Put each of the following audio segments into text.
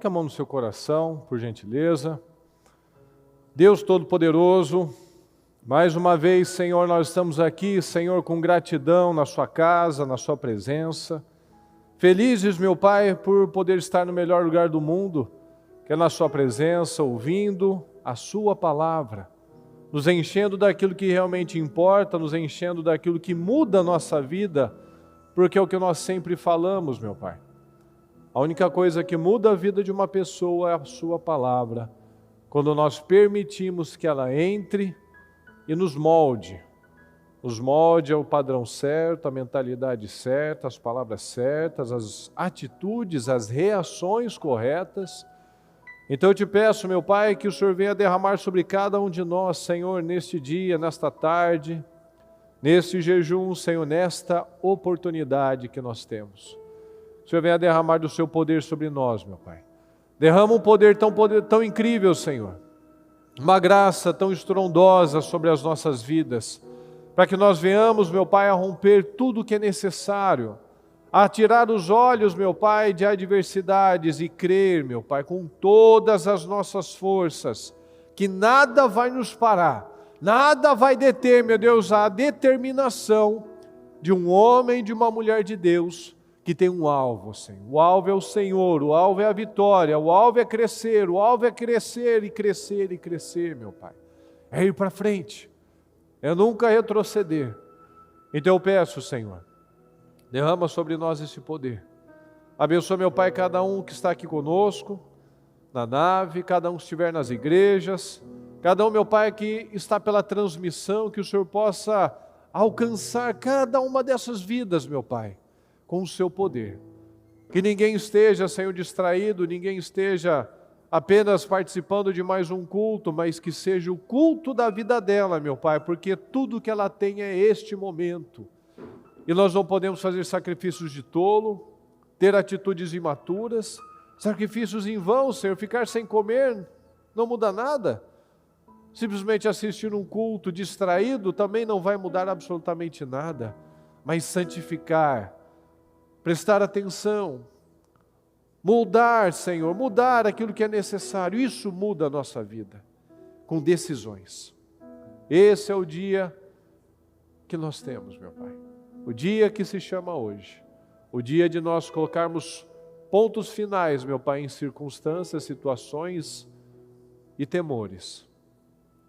Coloque a mão no seu coração, por gentileza. Deus Todo-Poderoso, mais uma vez, Senhor, nós estamos aqui, Senhor, com gratidão na sua casa, na sua presença. Felizes, meu Pai, por poder estar no melhor lugar do mundo, que é na sua presença, ouvindo a sua palavra, nos enchendo daquilo que realmente importa, nos enchendo daquilo que muda a nossa vida, porque é o que nós sempre falamos, meu Pai. A única coisa que muda a vida de uma pessoa é a sua palavra, quando nós permitimos que ela entre e nos molde ao padrão certo, a mentalidade certa, as palavras certas, as atitudes, as reações corretas. Então eu te peço, meu Pai, que o Senhor venha derramar sobre cada um de nós, Senhor, neste dia, nesta tarde, neste jejum, Senhor, nesta oportunidade que nós temos. O Senhor venha derramar do seu poder sobre nós, meu Pai. Derrama um poder tão incrível, Senhor. Uma graça tão estrondosa sobre as nossas vidas, para que nós venhamos, meu Pai, a romper tudo o que é necessário, a tirar os olhos, meu Pai, de adversidades e crer, meu Pai, com todas as nossas forças, que nada vai nos parar, nada vai deter, meu Deus, a determinação de um homem, de uma mulher de Deus, que tem um alvo, Senhor. O alvo é o Senhor, o alvo é a vitória, o alvo é crescer, o alvo é crescer e crescer e crescer, meu Pai. É ir para frente, é nunca retroceder. Então eu peço, Senhor, derrama sobre nós esse poder. Abençoa, meu Pai, cada um que está aqui conosco, na nave, cada um que estiver nas igrejas, cada um, meu Pai, que está pela transmissão, que o Senhor possa alcançar cada uma dessas vidas, meu Pai, com o seu poder. Que ninguém esteja, Senhor, distraído, ninguém esteja apenas participando de mais um culto, mas que seja o culto da vida dela, meu Pai, porque tudo que ela tem é este momento. E nós não podemos fazer sacrifícios de tolo, ter atitudes imaturas, sacrifícios em vão, Senhor, ficar sem comer não muda nada. Simplesmente assistir um culto distraído também não vai mudar absolutamente nada, mas santificar, prestar atenção, mudar, Senhor, mudar aquilo que é necessário, isso muda a nossa vida, com decisões. Esse é o dia que nós temos, meu Pai, o dia que se chama hoje, o dia de nós colocarmos pontos finais, meu Pai, em circunstâncias, situações e temores,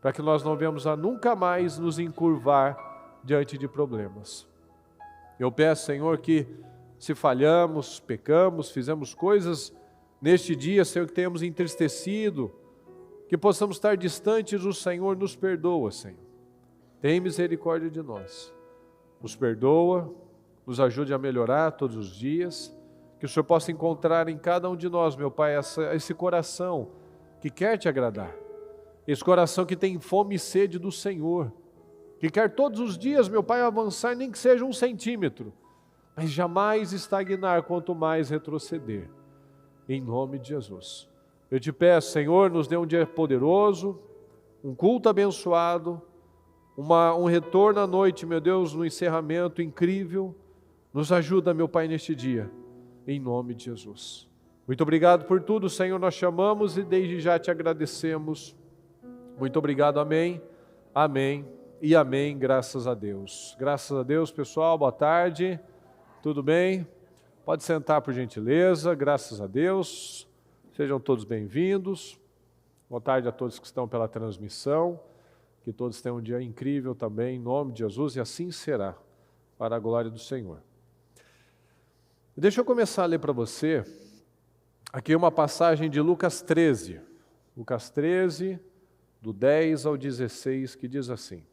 para que nós não venhamos a nunca mais nos encurvar diante de problemas. Eu peço, Senhor, que se falhamos, pecamos, fizemos coisas neste dia, Senhor, que tenhamos entristecido, que possamos estar distantes, o Senhor nos perdoa, Senhor. Tem misericórdia de nós. Nos perdoa, nos ajude a melhorar todos os dias, que o Senhor possa encontrar em cada um de nós, meu Pai, esse coração que quer te agradar, esse coração que tem fome e sede do Senhor, que quer todos os dias, meu Pai, avançar, nem que seja 1 centímetro, mas jamais estagnar, quanto mais retroceder, em nome de Jesus. Eu te peço, Senhor, nos dê um dia poderoso, um culto abençoado, um retorno à noite, meu Deus, no encerramento incrível. Nos ajuda, meu Pai, neste dia, em nome de Jesus. Muito obrigado por tudo, Senhor, nós chamamos e desde já te agradecemos. Muito obrigado, amém, amém e amém, graças a Deus. Graças a Deus, pessoal, boa tarde. Tudo bem? Pode sentar, por gentileza, graças a Deus. Sejam todos bem-vindos. Boa tarde a todos que estão pela transmissão. Que todos tenham um dia incrível também, em nome de Jesus, e assim será, para a glória do Senhor. Deixa eu começar a ler para você, aqui uma passagem de Lucas 13. Lucas 13, do 10 ao 16, que diz assim.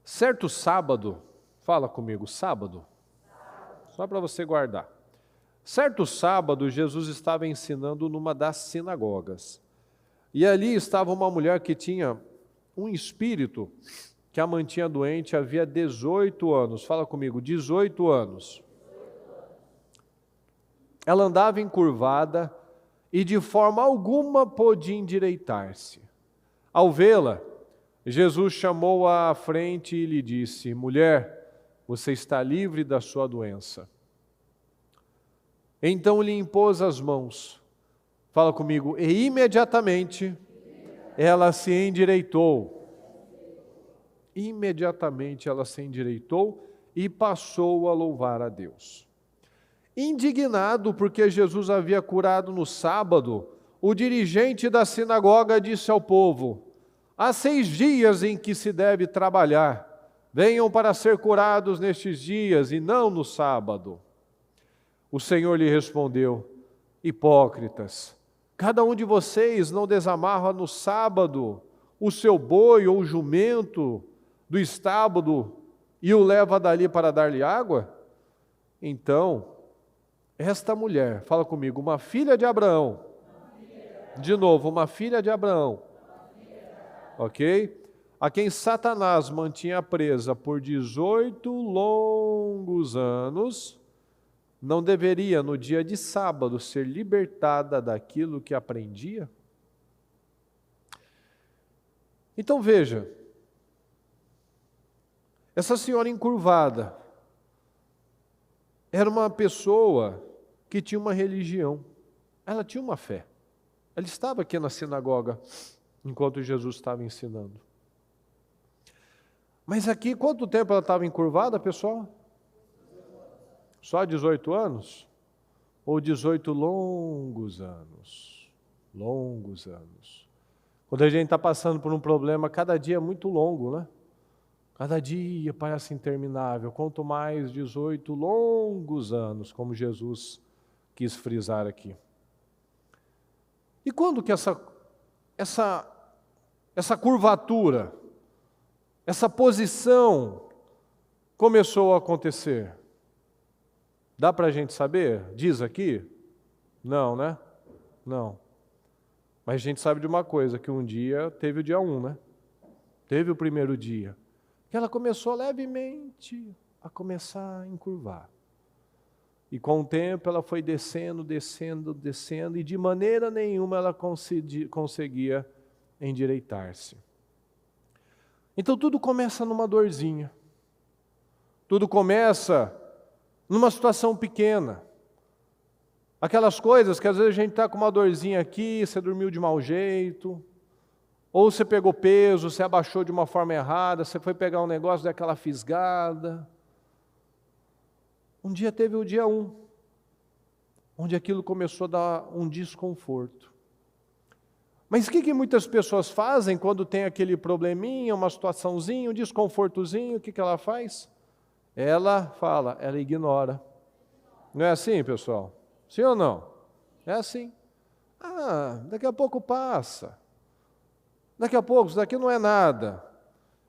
Certo sábado, fala comigo, sábado, só para você guardar. Certo sábado, Jesus estava ensinando numa das sinagogas. E ali estava uma mulher que tinha um espírito que a mantinha doente havia 18 anos. Fala comigo, 18 anos. Ela andava encurvada e de forma alguma podia endireitar-se. Ao vê-la, Jesus chamou-a à frente e lhe disse: mulher, você está livre da sua doença. Então lhe impôs as mãos. Fala comigo. E imediatamente ela se endireitou. Imediatamente ela se endireitou e passou a louvar a Deus. Indignado porque Jesus havia curado no sábado, o dirigente da sinagoga disse ao povo: há 6 dias em que se deve trabalhar. Venham para ser curados nestes dias e não no sábado. O Senhor lhe respondeu: hipócritas, cada um de vocês não desamarra no sábado o seu boi ou jumento do estábulo e o leva dali para dar-lhe água? Então, esta mulher, fala comigo, uma filha de Abraão. De novo, uma filha de Abraão. Ok? A quem Satanás mantinha presa por 18 longos anos, não deveria, no dia de sábado, ser libertada daquilo que aprendia? Então veja, essa senhora encurvada era uma pessoa que tinha uma religião, ela tinha uma fé. Ela estava aqui na sinagoga enquanto Jesus estava ensinando. Mas aqui, quanto tempo ela estava encurvada, pessoal? Só 18 anos? Ou 18 longos anos? Longos anos. Quando a gente está passando por um problema, cada dia é muito longo, né? Cada dia parece interminável. Quanto mais 18 longos anos, como Jesus quis frisar aqui. E quando que essa curvatura, essa posição começou a acontecer? Dá para a gente saber? Diz aqui? Não, né? Não. Mas a gente sabe de uma coisa, que um dia teve o dia 1, né? Teve o primeiro dia. Que ela começou levemente a começar a encurvar. E com o tempo ela foi descendo, descendo, descendo, e de maneira nenhuma ela conseguia endireitar-se. Então tudo começa numa dorzinha. Tudo começa numa situação pequena. Aquelas coisas que às vezes a gente está com uma dorzinha aqui, você dormiu de mau jeito, ou você pegou peso, você abaixou de uma forma errada, você foi pegar um negócio daquela fisgada. Um dia teve o dia 1, onde aquilo começou a dar um desconforto. Mas o que muitas pessoas fazem quando tem aquele probleminha, uma situaçãozinha, um desconfortozinho? O que ela faz? Ela ignora. Não é assim, pessoal? Sim ou não? É assim. Daqui a pouco passa. Daqui a pouco, isso daqui não é nada.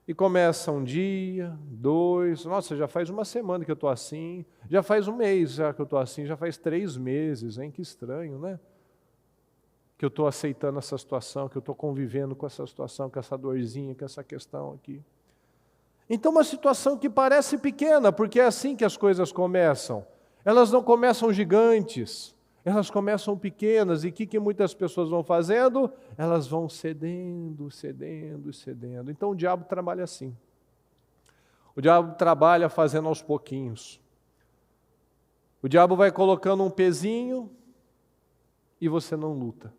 E começa um dia, 2, nossa, já faz uma semana que eu estou assim, já faz um mês já que eu estou assim, já faz 3 meses, hein? Que estranho, né? Que eu estou aceitando essa situação, que eu estou convivendo com essa situação, com essa dorzinha, com essa questão aqui. Então uma situação que parece pequena, porque é assim que as coisas começam. Elas não começam gigantes, elas começam pequenas, e o que muitas pessoas vão fazendo? Elas vão cedendo, cedendo, cedendo. Então o diabo trabalha assim. O diabo trabalha fazendo aos pouquinhos. O diabo vai colocando um pezinho e você não luta.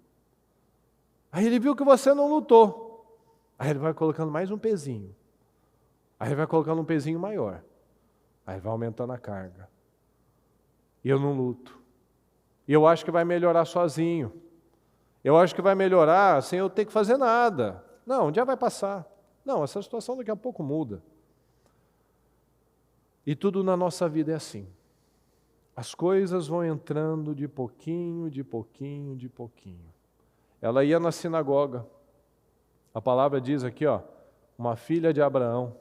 Aí ele viu que você não lutou. Aí ele vai colocando mais um pezinho. Aí ele vai colocando um pezinho maior. Aí vai aumentando a carga. E eu não luto. E eu acho que vai melhorar sozinho. Eu acho que vai melhorar sem eu ter que fazer nada. Não, um dia vai passar. Não, essa situação daqui a pouco muda. E tudo na nossa vida é assim. As coisas vão entrando de pouquinho, de pouquinho, de pouquinho. Ela ia na sinagoga. A palavra diz aqui, uma filha de Abraão.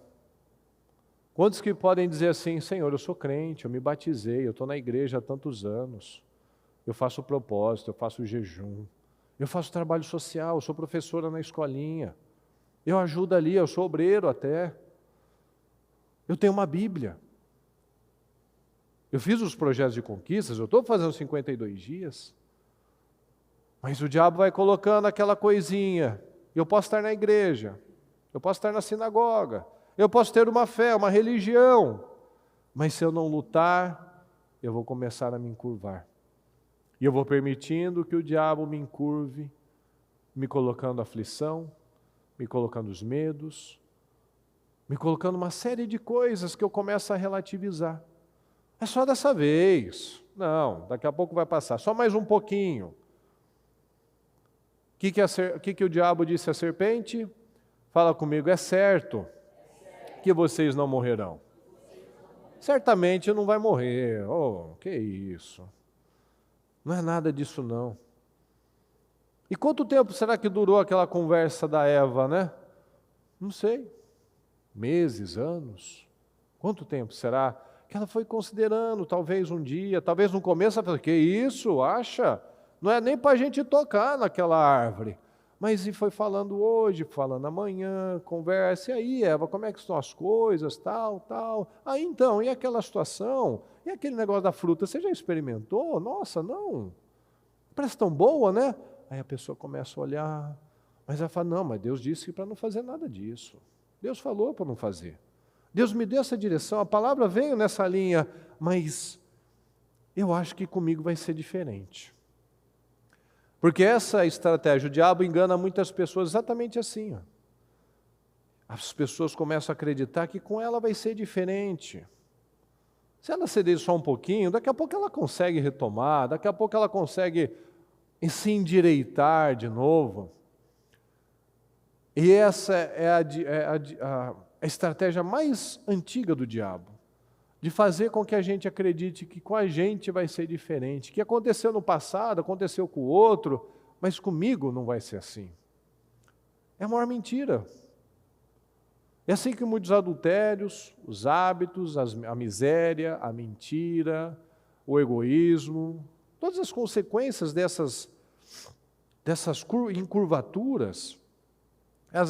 Quantos que podem dizer assim: Senhor, eu sou crente, eu me batizei, eu estou na igreja há tantos anos. Eu faço o propósito, eu faço o jejum, eu faço trabalho social, eu sou professora na escolinha, eu ajudo ali, eu sou obreiro até, eu tenho uma Bíblia, eu fiz os projetos de conquistas, eu estou fazendo 52 dias, mas o diabo vai colocando aquela coisinha, eu posso estar na igreja, eu posso estar na sinagoga, eu posso ter uma fé, uma religião, mas se eu não lutar, eu vou começar a me encurvar. E eu vou permitindo que o diabo me encurve, me colocando aflição, me colocando os medos, me colocando uma série de coisas que eu começo a relativizar. É só dessa vez. Não, daqui a pouco vai passar. Só mais um pouquinho. O que o diabo disse à serpente? Fala comigo, é certo que vocês não morrerão. Certamente não vai morrer. Oh, que isso? Não é nada disso não. E quanto tempo será que durou aquela conversa da Eva, né? Não sei. Meses, anos? Quanto tempo será que ela foi considerando? Talvez um dia, talvez no começo ela falou, que isso, acha? Não é nem para a gente tocar naquela árvore. Mas e foi falando hoje, falando amanhã, conversa, e aí, Eva, como é que estão as coisas, tal, tal. Ah, então, e aquela situação? E aquele negócio da fruta, você já experimentou? Nossa, não. Parece tão boa, né? Aí a pessoa começa a olhar, mas ela fala, não, mas Deus disse para não fazer nada disso. Deus falou para não fazer. Deus me deu essa direção, a palavra veio nessa linha, mas eu acho que comigo vai ser diferente. Porque essa estratégia, o diabo engana muitas pessoas exatamente assim. Ó. As pessoas começam a acreditar que com ela vai ser diferente. Se ela ceder só um pouquinho, daqui a pouco ela consegue retomar, daqui a pouco ela consegue se endireitar de novo. E essa é a estratégia mais antiga do diabo, de fazer com que a gente acredite que com a gente vai ser diferente, que aconteceu no passado, aconteceu com o outro, mas comigo não vai ser assim. É a maior mentira. É assim que muitos adultérios, os hábitos, a miséria, a mentira, o egoísmo, todas as consequências dessas encurvaturas, elas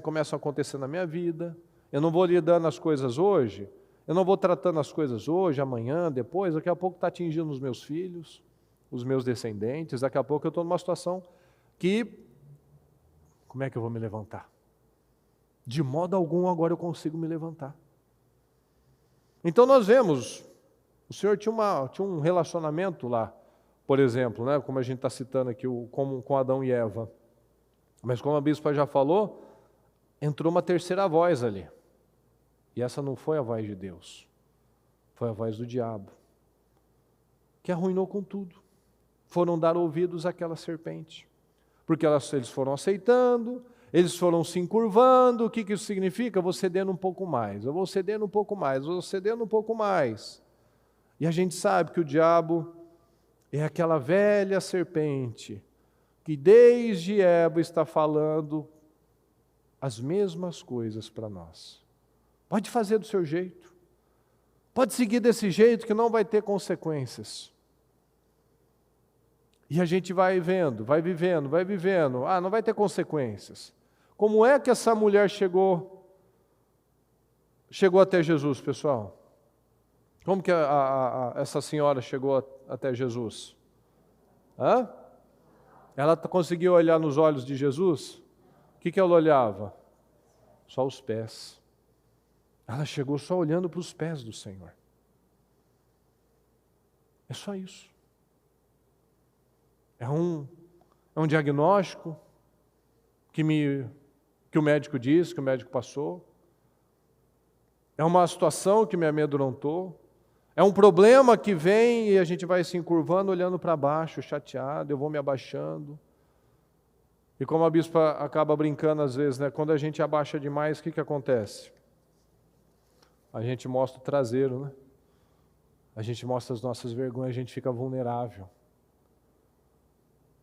começam a acontecer na minha vida. Eu não vou lidando as coisas hoje, eu não vou tratando as coisas hoje, amanhã, depois, daqui a pouco está atingindo os meus filhos, os meus descendentes, daqui a pouco eu estou numa situação que, como é que eu vou me levantar? De modo algum agora eu consigo me levantar. Então nós vemos, o Senhor tinha um relacionamento lá, por exemplo, né, como a gente está citando aqui, com Adão e Eva. Mas como a bispa já falou, entrou uma terceira voz ali. E essa não foi a voz de Deus, foi a voz do diabo, que arruinou com tudo. Foram dar ouvidos àquela serpente, porque eles foram aceitando, eles foram se encurvando. O que isso significa? Eu vou cedendo um pouco mais, eu vou cedendo um pouco mais, eu vou cedendo um pouco mais. E a gente sabe que o diabo é aquela velha serpente, que desde Eva está falando as mesmas coisas para nós. Pode fazer do seu jeito. Pode seguir desse jeito que não vai ter consequências. E a gente vai vendo, vai vivendo. Ah, não vai ter consequências. Como é que essa mulher chegou até Jesus, pessoal? Como que essa senhora chegou até Jesus? Hã? Ela conseguiu olhar nos olhos de Jesus? O que ela olhava? Só os pés. Ela chegou só olhando para os pés do Senhor. É só isso. É um diagnóstico que o médico disse, que o médico passou. É uma situação que me amedrontou. É um problema que vem e a gente vai se encurvando, olhando para baixo, chateado, eu vou me abaixando. E como a bispa acaba brincando às vezes, né? Quando a gente abaixa demais, o que acontece? A gente mostra o traseiro, né? A gente mostra as nossas vergonhas, a gente fica vulnerável.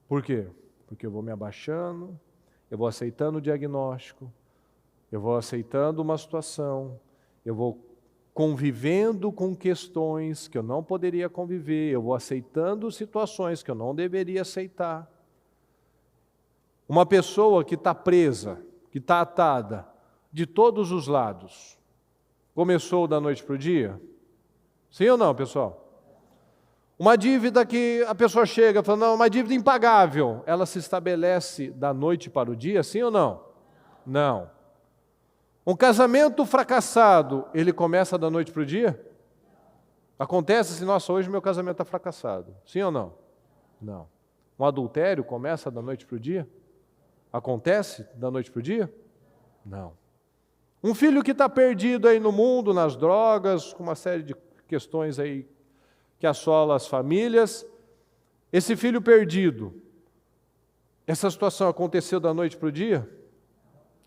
Por quê? Porque eu vou me abaixando, eu vou aceitando o diagnóstico, eu vou aceitando uma situação, eu vou convivendo com questões que eu não poderia conviver, eu vou aceitando situações que eu não deveria aceitar. Uma pessoa que está presa, que está atada de todos os lados, começou da noite para o dia? Sim ou não, pessoal? Uma dívida que a pessoa chega falando, não, uma dívida impagável, ela se estabelece da noite para o dia, sim ou não? Não. Um casamento fracassado, ele começa da noite para o dia? Acontece assim, nossa, hoje meu casamento está fracassado, sim ou não? Não. Um adultério começa da noite para o dia? Acontece da noite para o dia? Não. Um filho que está perdido aí no mundo, nas drogas, com uma série de questões aí que assolam as famílias. Esse filho perdido, essa situação aconteceu da noite para o dia?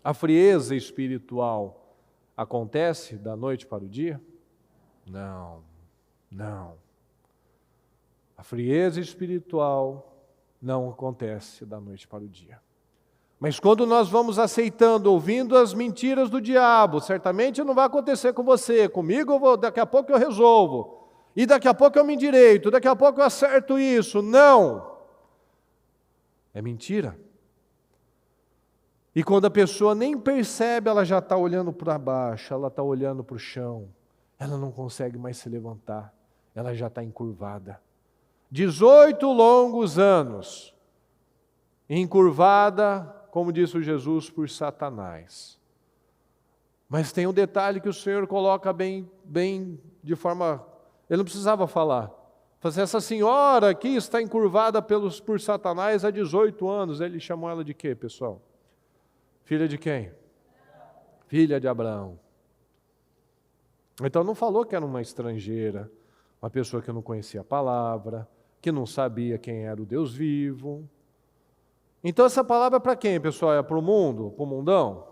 A frieza espiritual acontece da noite para o dia? Não, não. A frieza espiritual não acontece da noite para o dia. Mas quando nós vamos aceitando, ouvindo as mentiras do diabo, certamente não vai acontecer com você, comigo daqui a pouco eu resolvo, e daqui a pouco eu me endireito, daqui a pouco eu acerto isso. Não! É mentira. E quando a pessoa nem percebe, ela já está olhando para baixo, ela está olhando para o chão, ela não consegue mais se levantar, ela já está encurvada. 18 longos anos, encurvada, como disse o Jesus, por Satanás. Mas tem um detalhe que o Senhor coloca bem de forma... Ele não precisava falar. Essa senhora aqui está encurvada por Satanás há 18 anos. Ele chamou ela de quê, pessoal? Filha de quem? Filha de Abraão. Então não falou que era uma estrangeira, uma pessoa que não conhecia a palavra, que não sabia quem era o Deus vivo. Então essa palavra é para quem, pessoal? É para o mundo? Para o mundão?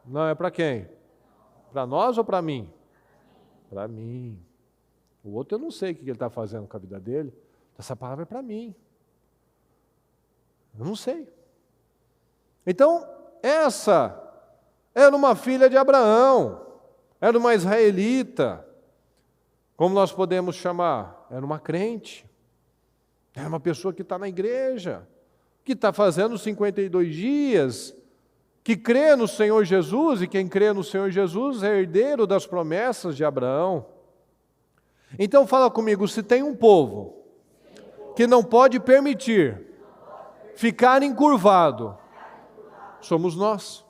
Não, é para quem? Para nós ou para mim? Para mim. O outro eu não sei o que ele está fazendo com a vida dele. Essa palavra é para mim. Eu não sei. Então, essa era uma filha de Abraão. Era uma israelita. Como nós podemos chamar? Era uma crente. Era uma pessoa que está na igreja, que está fazendo 52 dias, que crê no Senhor Jesus, e quem crê no Senhor Jesus é herdeiro das promessas de Abraão. Então fala comigo, se tem um povo que não pode permitir ficar encurvado, somos nós.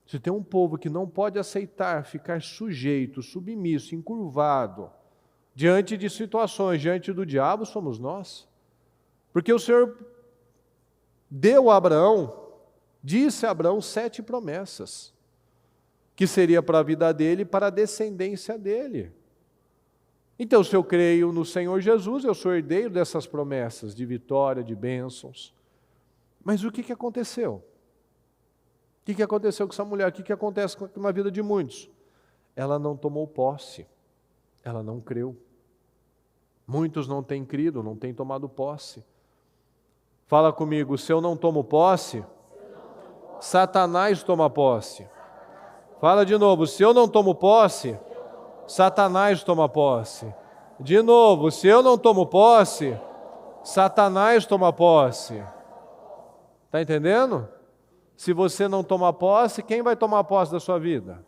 Se tem um povo que não pode aceitar ficar sujeito, submisso, encurvado, diante de situações, diante do diabo, somos nós. Porque o Senhor deu a Abraão, disse a Abraão 7 promessas, que seria para a vida dele e para a descendência dele. Então, se eu creio no Senhor Jesus, eu sou herdeiro dessas promessas de vitória, de bênçãos. Mas o que aconteceu? O que aconteceu com essa mulher? O que acontece na vida de muitos? Ela não tomou posse, ela não creu. Muitos não têm crido, não têm tomado posse. Fala comigo, se eu não tomo posse, Satanás toma posse. Fala de novo, se eu não tomo posse, Satanás toma posse. De novo, se eu não tomo posse, Satanás toma posse. Está entendendo? Se você não tomar posse, quem vai tomar posse da sua vida?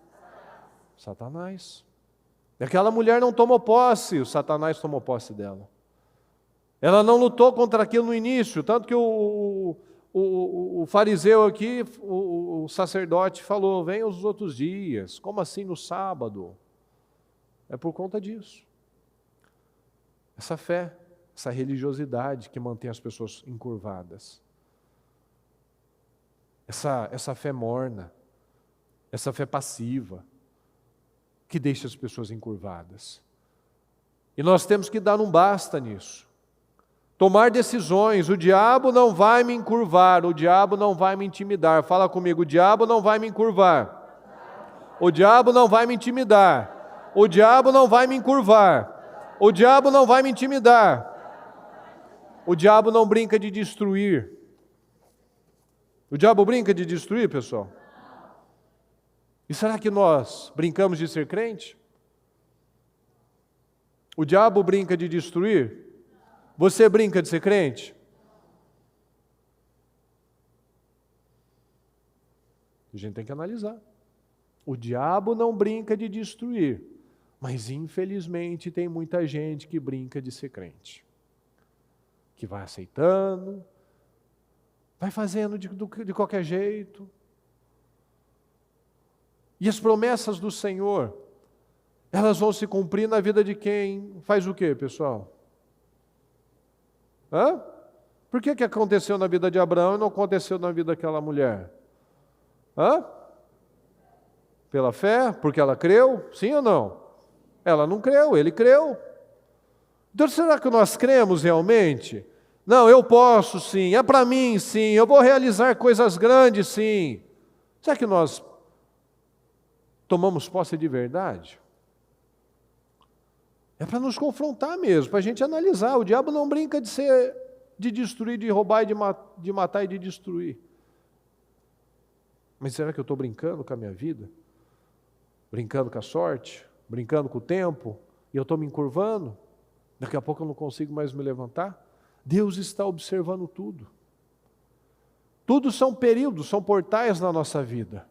Satanás. Aquela mulher não tomou posse, o Satanás tomou posse dela. Ela não lutou contra aquilo no início, tanto que o fariseu aqui, o sacerdote falou, venha os outros dias, como assim no sábado? É por conta disso. Essa fé, essa religiosidade que mantém as pessoas encurvadas. Essa fé morna, essa fé passiva, que deixa as pessoas encurvadas. E nós temos que dar um basta nisso. Tomar decisões. O diabo não vai me encurvar, o diabo não vai me intimidar. Fala comigo, o diabo não vai me encurvar. O diabo não vai me intimidar. O diabo não vai me encurvar. O diabo não vai me intimidar. O diabo não brinca de destruir. O diabo brinca de destruir, pessoal? E será que nós brincamos de ser crente? O diabo brinca de destruir? Você brinca de ser crente? A gente tem que analisar. O diabo não brinca de destruir, mas infelizmente tem muita gente que brinca de ser crente. Que vai aceitando, vai fazendo de qualquer jeito. E as promessas do Senhor, elas vão se cumprir na vida de quem faz o quê, pessoal? Hã? Por que aconteceu na vida de Abraão e não aconteceu na vida daquela mulher? Hã? Pela fé? Porque ela creu? Sim ou não? Ela não creu, ele creu. Então será que nós cremos realmente? Não, eu posso sim, é para mim sim, eu vou realizar coisas grandes sim. Será que nós tomamos posse de verdade? É para nos confrontar mesmo, para a gente analisar. O diabo não brinca de destruir, de roubar, de matar e de destruir. Mas será que eu estou brincando com a minha vida? Brincando com a sorte? Brincando com o tempo? E eu estou me encurvando? Daqui a pouco eu não consigo mais me levantar? Deus está observando tudo. Tudo são períodos, são portais na nossa vida.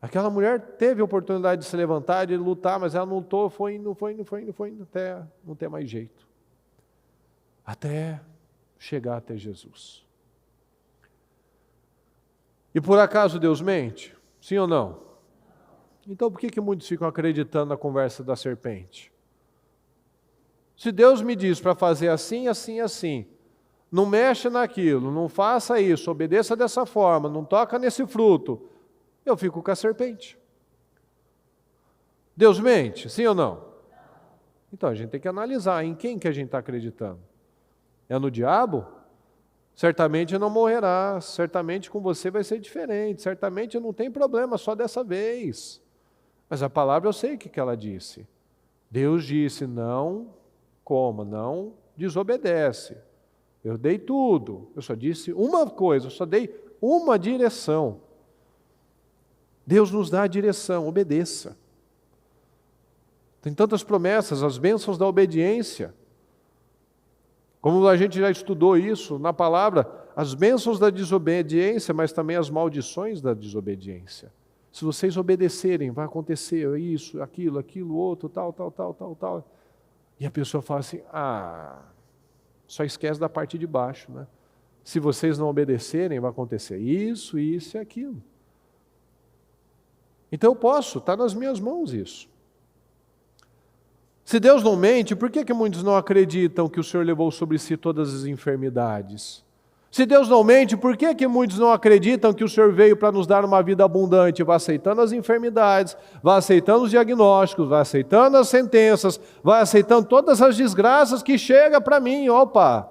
Aquela mulher teve a oportunidade de se levantar, de lutar, mas ela não lutou, foi indo, até não ter mais jeito. Até chegar até Jesus. E por acaso Deus mente? Sim ou não? Então por que muitos ficam acreditando na conversa da serpente? Se Deus me diz para fazer assim, assim, assim, não mexa naquilo, não faça isso, obedeça dessa forma, não toca nesse fruto, eu fico com a serpente. Deus mente, sim ou não? Então a gente tem que analisar em quem que a gente está acreditando. É no diabo? Certamente não morrerá, certamente com você vai ser diferente, certamente não tem problema só dessa vez. Mas a palavra eu sei o que ela disse. Deus disse, não coma, não desobedece. Eu dei tudo, eu só disse uma coisa, eu só dei uma direção. Deus nos dá a direção, obedeça. Tem tantas promessas, as bênçãos da obediência. Como a gente já estudou isso na palavra, as bênçãos da desobediência, mas também as maldições da desobediência. Se vocês obedecerem, vai acontecer isso, aquilo, outro, tal. E a pessoa fala assim, só esquece da parte de baixo, né? Se vocês não obedecerem, vai acontecer isso e aquilo. Então eu posso, está nas minhas mãos isso. Se Deus não mente, por que muitos não acreditam que o Senhor levou sobre si todas as enfermidades? Se Deus não mente, por que muitos não acreditam que o Senhor veio para nos dar uma vida abundante? Vai aceitando as enfermidades, vai aceitando os diagnósticos, vai aceitando as sentenças, vai aceitando todas as desgraças que chegam para mim. Opa,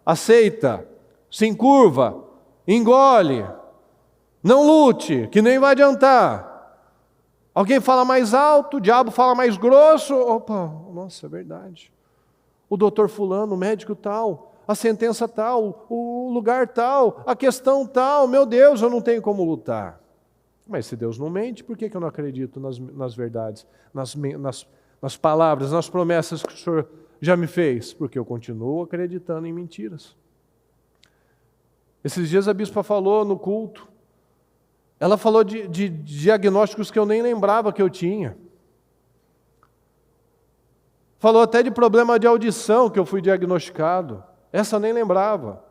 aceita, se encurva, engole, não lute, que nem vai adiantar. Alguém fala mais alto, o diabo fala mais grosso. Opa, nossa, é verdade. O doutor fulano, o médico tal, a sentença tal, o lugar tal, a questão tal, meu Deus, eu não tenho como lutar. Mas se Deus não mente, por que eu não acredito nas verdades, nas palavras, nas promessas que o Senhor já me fez? Porque eu continuo acreditando em mentiras. Esses dias a bispa falou no culto, ela falou de diagnósticos que eu nem lembrava que eu tinha. Falou até de problema de audição que eu fui diagnosticado. Essa eu nem lembrava.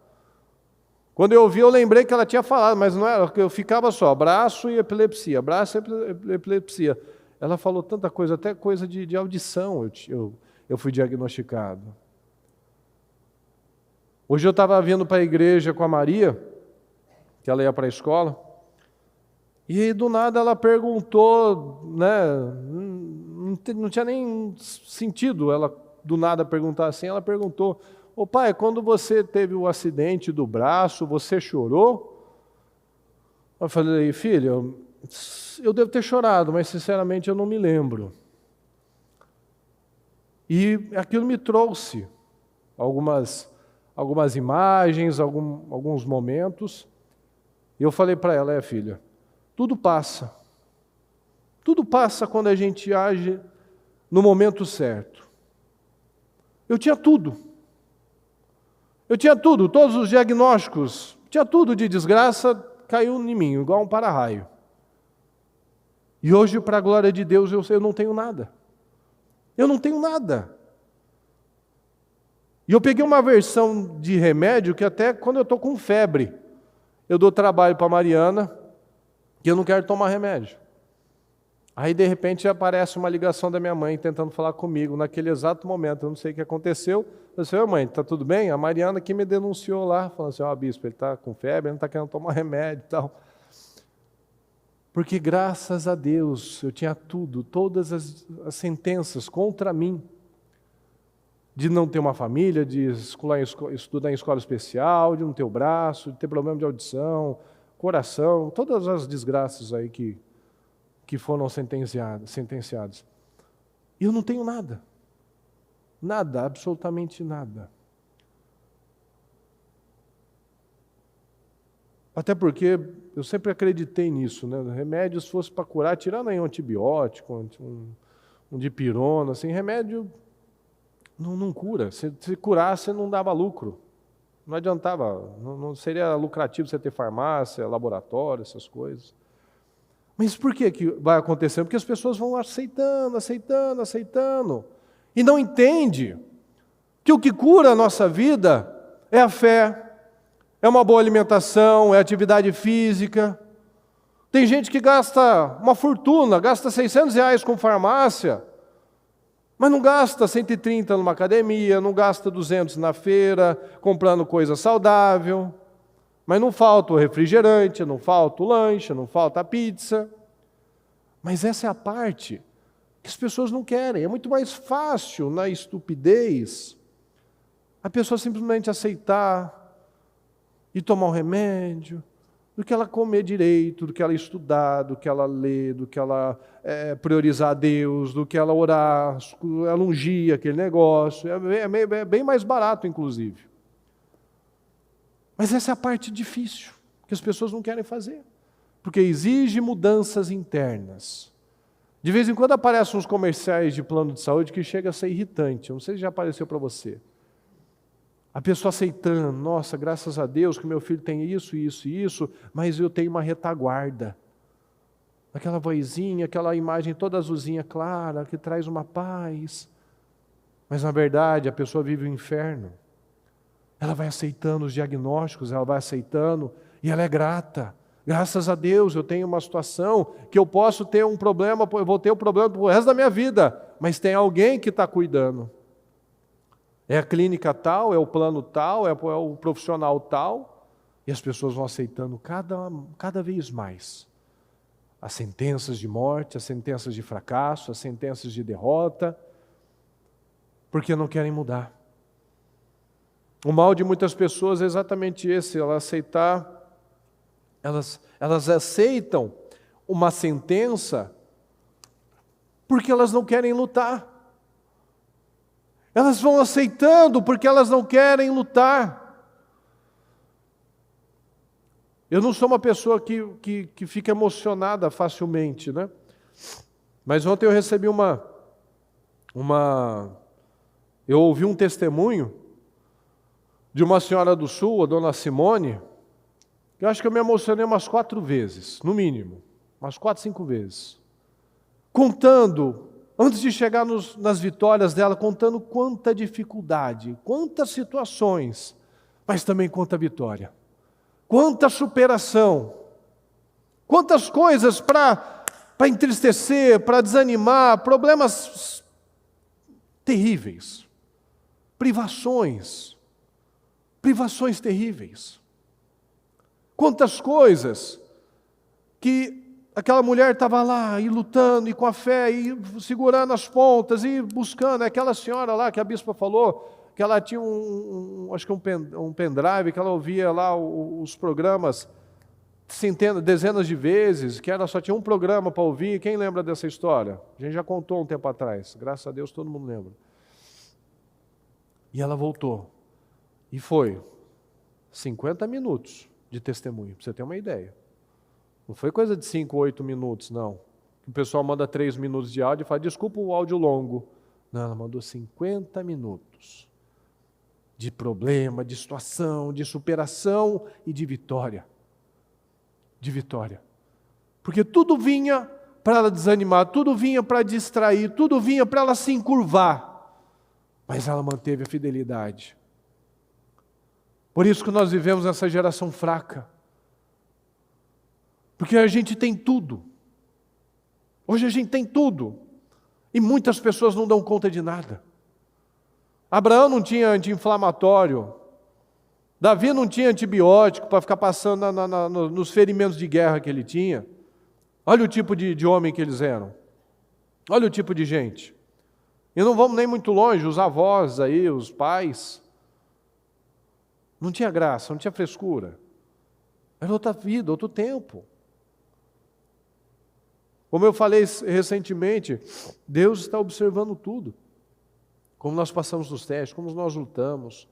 Quando eu ouvi, eu lembrei que ela tinha falado, mas não era, eu ficava só, braço e epilepsia, braço e epilepsia. Ela falou tanta coisa, até coisa de audição eu fui diagnosticado. Hoje eu estava vindo para a igreja com a Maria, que ela ia para a escola, e do nada ela perguntou, né, não tinha nem sentido ela do nada perguntar assim, ela perguntou, ô pai, quando você teve o acidente do braço, você chorou? Eu falei, filha, eu devo ter chorado, mas sinceramente eu não me lembro. E aquilo me trouxe algumas imagens, alguns momentos, e eu falei para ela, filha, tudo passa. Tudo passa quando a gente age no momento certo. Eu tinha tudo. Eu tinha tudo, todos os diagnósticos, tinha tudo de desgraça, caiu em mim, igual um para-raio. E hoje, para a glória de Deus, eu não tenho nada. Eu não tenho nada. E eu peguei uma versão de remédio que até quando eu estou com febre, eu dou trabalho para a Mariana, que eu não quero tomar remédio. Aí, de repente, aparece uma ligação da minha mãe tentando falar comigo naquele exato momento. Eu não sei o que aconteceu. Eu disse: ô mãe, está tudo bem? A Mariana que me denunciou lá, falando assim: ó, bispo, ele está com febre, ele não está querendo tomar remédio e tal. Porque graças a Deus eu tinha tudo, todas as sentenças contra mim, de não ter uma família, de estudar em escola especial, de não ter o braço, de ter problema de audição, coração, todas as desgraças aí que foram sentenciadas. E eu não tenho nada. Nada, absolutamente nada. Até porque eu sempre acreditei nisso, né? Remédios fosse para curar, tirando aí um antibiótico, um dipirona, assim, remédio não cura. Se curasse, não dava lucro. Não adiantava, não seria lucrativo você ter farmácia, laboratório, essas coisas. Mas por que vai acontecendo? Porque as pessoas vão aceitando, e não entende que o que cura a nossa vida é a fé, é uma boa alimentação, é atividade física. Tem gente que gasta uma fortuna, gasta R$600 com farmácia, mas não gasta 130 numa academia, não gasta 200 na feira, comprando coisa saudável. Mas não falta o refrigerante, não falta o lanche, não falta a pizza. Mas essa é a parte que as pessoas não querem. É muito mais fácil, na estupidez, a pessoa simplesmente aceitar e tomar um remédio, do que ela comer direito, do que ela estudar, do que ela ler, do que ela priorizar a Deus, do que ela orar, ela ungir aquele negócio. É bem mais barato, inclusive. Mas essa é a parte difícil, que as pessoas não querem fazer, porque exige mudanças internas. De vez em quando aparecem uns comerciais de plano de saúde que chega a ser irritante. Eu não sei se já apareceu para você. A pessoa aceitando: nossa, graças a Deus que meu filho tem isso, isso e isso, mas eu tenho uma retaguarda. Aquela vozinha, aquela imagem toda azulzinha clara, que traz uma paz. Mas na verdade a pessoa vive o inferno. Ela vai aceitando os diagnósticos, ela vai aceitando, e ela é grata. Graças a Deus eu tenho uma situação que eu posso ter um problema, eu vou ter um problema pro resto da minha vida, mas tem alguém que está cuidando. É a clínica tal, é o plano tal, é o profissional tal, e as pessoas vão aceitando cada vez mais as sentenças de morte, as sentenças de fracasso, as sentenças de derrota, porque não querem mudar. O mal de muitas pessoas é exatamente esse: elas aceitam uma sentença porque elas não querem lutar. Elas vão aceitando porque elas não querem lutar. Eu não sou uma pessoa que fica emocionada facilmente, né? Mas ontem eu recebi eu ouvi um testemunho de uma senhora do Sul, a dona Simone, que eu acho que eu me emocionei umas 4 vezes, no mínimo, umas 4, 5 vezes, contando, antes de chegar nas vitórias dela, contando quanta dificuldade, quantas situações, mas também quanta vitória, quanta superação, quantas coisas para entristecer, para desanimar, problemas terríveis, privações terríveis. Quantas coisas que aquela mulher estava lá, e lutando, e com a fé, e segurando as pontas, e buscando. Aquela senhora lá que a bispa falou, que ela tinha acho que um pendrive, que ela ouvia lá os programas dezenas de vezes, que ela só tinha um programa para ouvir. Quem lembra dessa história? A gente já contou um tempo atrás, graças a Deus todo mundo lembra. E ela voltou, e foi 50 minutos de testemunho, para você ter uma ideia. Não foi coisa de 5, 8 minutos, não. O pessoal manda 3 minutos de áudio e fala: desculpa o áudio longo. Não, ela mandou 50 minutos de problema, de situação, de superação e de vitória. De vitória. Porque tudo vinha para ela desanimar, tudo vinha para distrair, tudo vinha para ela se encurvar. Mas ela manteve a fidelidade. Por isso que nós vivemos nessa geração fraca. Porque a gente tem tudo. Hoje a gente tem tudo e muitas pessoas não dão conta de nada. Abraão não tinha anti-inflamatório, Davi não tinha antibiótico para ficar passando nos ferimentos de guerra que ele tinha. Olha o tipo de homem que eles eram. Olha o tipo de gente. E não vamos nem muito longe, os avós aí, os pais. Não tinha graça, não tinha frescura. Era outra vida, outro tempo. Como eu falei recentemente, Deus está observando tudo. Como nós passamos nos testes, como nós lutamos.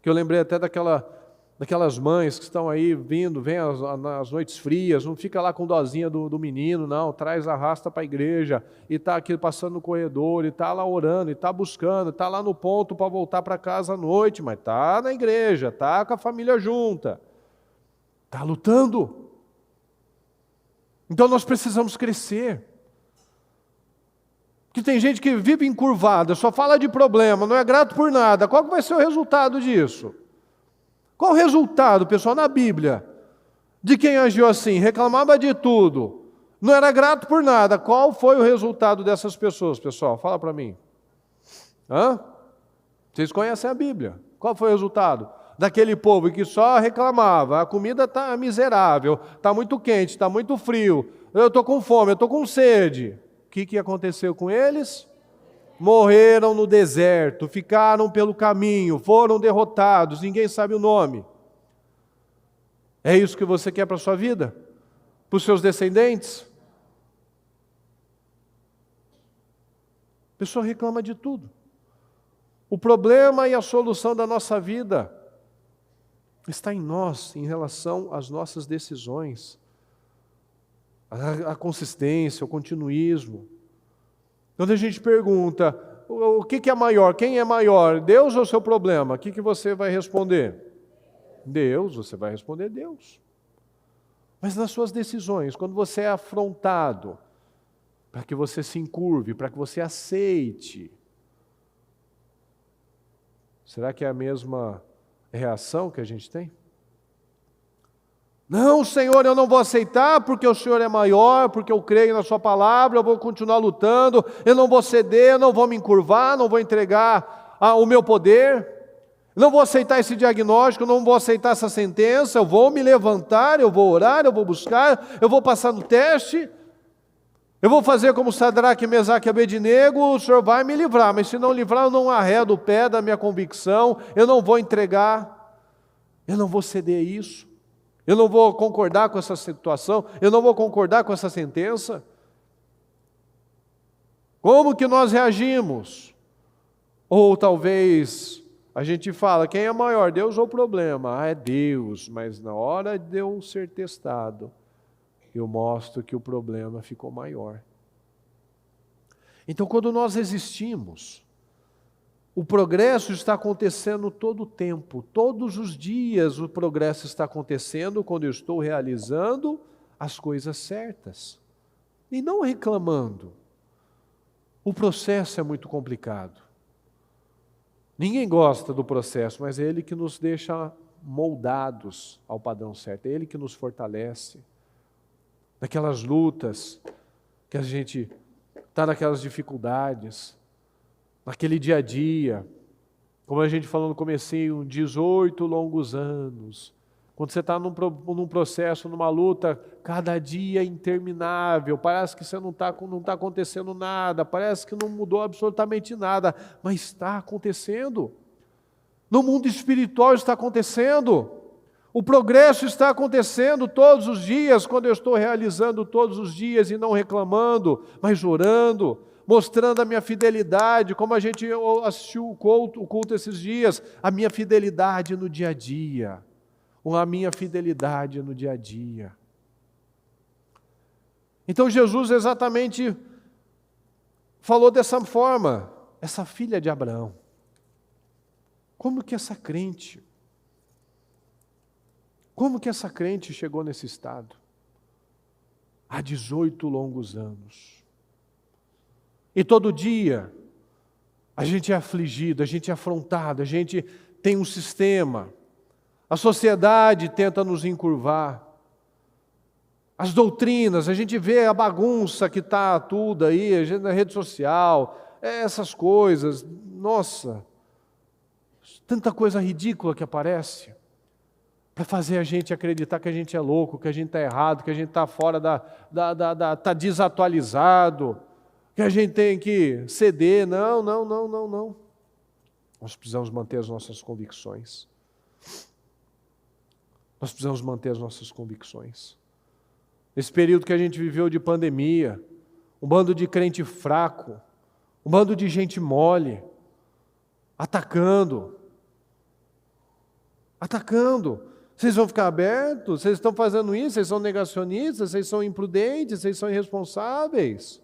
Que eu lembrei até daquelas mães que estão aí vindo, vem as noites frias, não fica lá com dozinha do menino, não, traz, arrasta para a igreja, e está aqui passando no corredor, e está lá orando, e está buscando, está lá no ponto para voltar para casa à noite, mas está na igreja, está com a família junta, está lutando. Então nós precisamos crescer. Porque tem gente que vive encurvada, só fala de problema, não é grato por nada. Qual que vai ser o resultado disso? Qual o resultado, pessoal, na Bíblia, de quem agiu assim? Reclamava de tudo, não era grato por nada. Qual foi o resultado dessas pessoas, pessoal? Fala para mim. Vocês conhecem a Bíblia. Qual foi o resultado? Daquele povo que só reclamava, a comida está miserável, está muito quente, está muito frio, eu estou com fome, eu estou com sede. O que aconteceu com eles? Morreram no deserto, ficaram pelo caminho, foram derrotados, ninguém sabe o nome. É isso que você quer para a sua vida? Para os seus descendentes? A pessoa reclama de tudo. O problema e a solução da nossa vida está em nós, em relação às nossas decisões. A consistência, o continuismo. Quando a gente pergunta, o que é maior? Quem é maior? Deus ou o seu problema? O que você vai responder? Deus, você vai responder Deus. Mas nas suas decisões, quando você é afrontado, para que você se encurve, para que você aceite, será que é a mesma reação que a gente tem? Não, Senhor, eu não vou aceitar porque o Senhor é maior, porque eu creio na sua palavra, eu vou continuar lutando, eu não vou ceder, eu não vou me encurvar, não vou entregar o meu poder, não vou aceitar esse diagnóstico, não vou aceitar essa sentença, eu vou me levantar, eu vou orar, eu vou buscar, eu vou passar no teste, eu vou fazer como Sadraque, Mesaque e Abednego, o Senhor vai me livrar, mas se não livrar, eu não arredo o pé da minha convicção, eu não vou entregar, eu não vou ceder a isso. Eu não vou concordar com essa situação, eu não vou concordar com essa sentença. Como que nós reagimos? Ou talvez a gente fala, quem é maior, Deus ou o problema? É Deus, mas na hora de eu ser testado, eu mostro que o problema ficou maior. Então, quando nós resistimos, o progresso está acontecendo todo o tempo, todos os dias o progresso está acontecendo quando eu estou realizando as coisas certas e não reclamando. O processo é muito complicado. Ninguém gosta do processo, mas é ele que nos deixa moldados ao padrão certo, é ele que nos fortalece. Naquelas lutas que a gente está naquelas dificuldades, naquele dia a dia, como a gente falou no comecinho, 18 longos anos, quando você está num processo, numa luta, cada dia interminável, parece que você não está acontecendo nada, parece que não mudou absolutamente nada, mas está acontecendo. No mundo espiritual está acontecendo, o progresso está acontecendo todos os dias, quando eu estou realizando todos os dias e não reclamando, mas orando, mostrando a minha fidelidade, como a gente assistiu o culto esses dias, a minha fidelidade no dia a dia, a minha fidelidade no dia a dia. Então Jesus exatamente falou dessa forma, essa filha de Abraão. Como que essa crente chegou nesse estado? Há 18 longos anos. E todo dia, a gente é afligido, a gente é afrontado, a gente tem um sistema. A sociedade tenta nos encurvar. as doutrinas, a gente vê a bagunça que está tudo aí, a gente, na rede social, essas coisas, nossa, tanta coisa ridícula que aparece para fazer a gente acreditar que a gente é louco, que a gente está errado, que a gente está fora está desatualizado, que a gente tem que ceder. Não. Nós precisamos manter as nossas convicções. Nós precisamos manter as nossas convicções. Nesse período que a gente viveu de pandemia, um bando de crente fraco, um bando de gente mole, atacando. Vocês vão ficar abertos? Vocês estão fazendo isso? Vocês são negacionistas? Vocês são imprudentes? Vocês são irresponsáveis?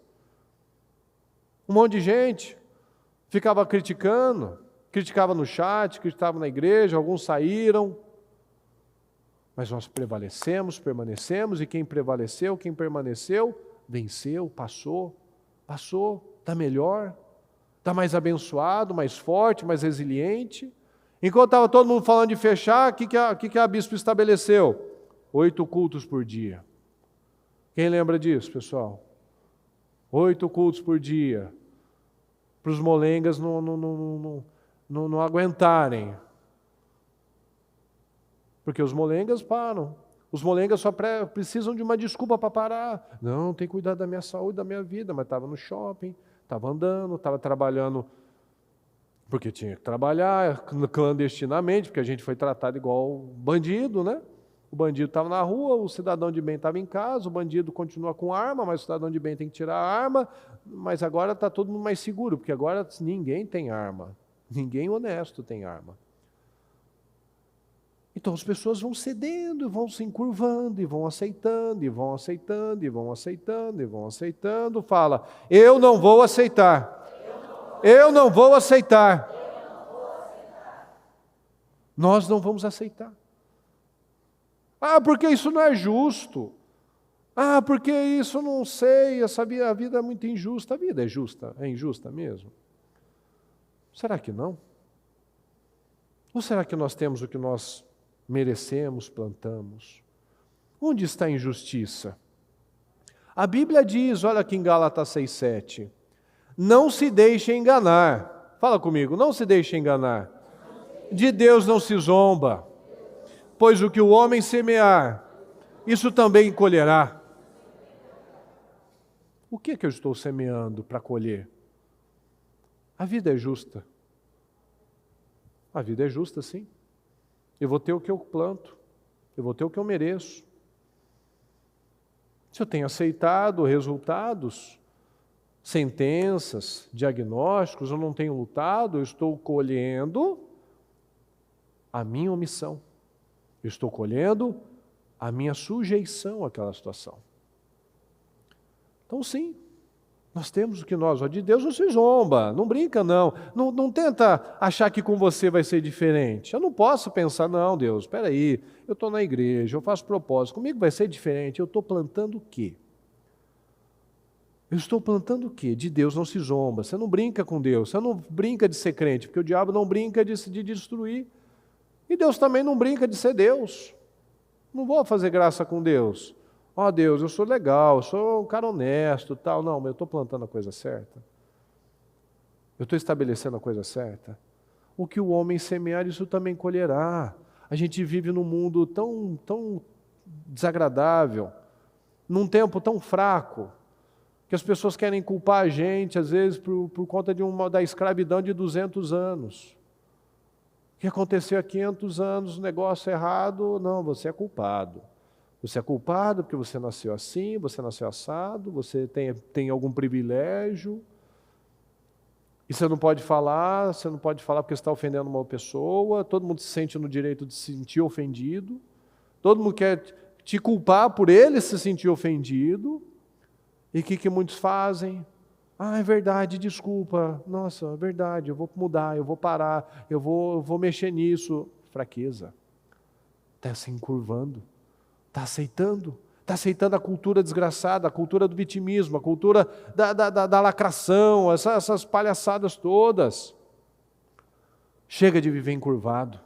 Um monte de gente ficava criticava no chat, criticava na igreja, alguns saíram. Mas nós prevalecemos, permanecemos, e quem prevaleceu, quem permaneceu, venceu, passou, está melhor, está mais abençoado, mais forte, mais resiliente. Enquanto estava todo mundo falando de fechar, o que a bispo estabeleceu? 8 cultos por dia. Quem lembra disso, pessoal? 8 cultos por dia. Para os molengas não aguentarem. Porque os molengas param. Os molengas só precisam de uma desculpa para parar. Não, tem que cuidar da minha saúde, da minha vida. Mas estava no shopping, estava andando, estava trabalhando, porque tinha que trabalhar clandestinamente, porque a gente foi tratado igual bandido, né? O bandido estava na rua, o cidadão de bem estava em casa, o bandido continua com arma, mas o cidadão de bem tem que tirar a arma, mas agora está todo mundo mais seguro, porque agora ninguém tem arma. Ninguém honesto tem arma. Então as pessoas vão cedendo, vão se encurvando, e vão aceitando, e vão aceitando, e vão aceitando, e vão aceitando. Fala, eu não vou aceitar. Eu não vou aceitar. Nós não vamos aceitar. Ah, porque isso não é justo. Ah, porque isso não sei, a vida é muito injusta. A vida é justa, é injusta mesmo? Será que não? Ou será que nós temos o que nós merecemos, plantamos? Onde está a injustiça? A Bíblia diz, olha aqui em Gálatas 6,7, não se deixe enganar. Fala comigo, não se deixe enganar. De Deus não se zomba, pois o que o homem semear, isso também colherá. O que é que eu estou semeando para colher? A vida é justa. A vida é justa, sim. Eu vou ter o que eu planto. Eu vou ter o que eu mereço. Se eu tenho aceitado resultados, sentenças, diagnósticos, eu não tenho lutado, eu estou colhendo a minha omissão. Eu estou colhendo a minha sujeição àquela situação. Então, sim, nós temos o que nós... De Deus não se zomba, não brinca, não. Não tenta achar que com você vai ser diferente. Eu não posso pensar, não, Deus, espera aí, eu estou na igreja, eu faço propósito, comigo vai ser diferente. Eu estou plantando o quê? Eu estou plantando o quê? De Deus não se zomba. Você não brinca com Deus, você não brinca de ser crente, porque o diabo não brinca de destruir. E Deus também não brinca de ser Deus. Não vou fazer graça com Deus. Ó Deus, eu sou legal, eu sou um cara honesto, tal. Não, mas eu estou plantando a coisa certa. Eu estou estabelecendo a coisa certa. O que o homem semear, isso também colherá. A gente vive num mundo tão desagradável, num tempo tão fraco, que as pessoas querem culpar a gente, às vezes, por conta da escravidão de 200 anos. O que aconteceu há 500 anos, o negócio errado, não, você é culpado. Você é culpado porque você nasceu assim, você nasceu assado, você tem algum privilégio, e você não pode falar porque você está ofendendo uma pessoa, todo mundo se sente no direito de se sentir ofendido, todo mundo quer te culpar por ele se sentir ofendido, e o que muitos fazem? Ah, é verdade, desculpa, nossa, é verdade, eu vou mudar, eu vou parar, eu vou mexer nisso. Fraqueza. Está se encurvando. Está aceitando a cultura desgraçada, a cultura do vitimismo, a cultura da lacração, essas palhaçadas todas. Chega de viver encurvado.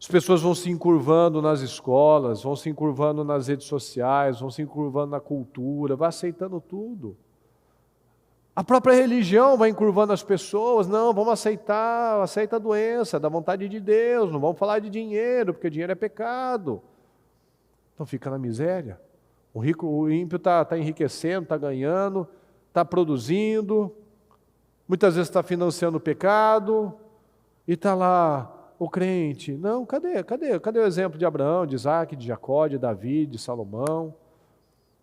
As pessoas vão se encurvando nas escolas, vão se encurvando nas redes sociais, vão se encurvando na cultura, vai aceitando tudo. A própria religião vai encurvando as pessoas, não, vamos aceitar, aceita a doença, da vontade de Deus, não vamos falar de dinheiro, porque dinheiro é pecado. Então fica na miséria. O ímpio está enriquecendo, está ganhando, está produzindo, muitas vezes está financiando o pecado, e está lá o crente. Não, cadê o exemplo de Abraão, de Isaac, de Jacó, de Davi, de Salomão?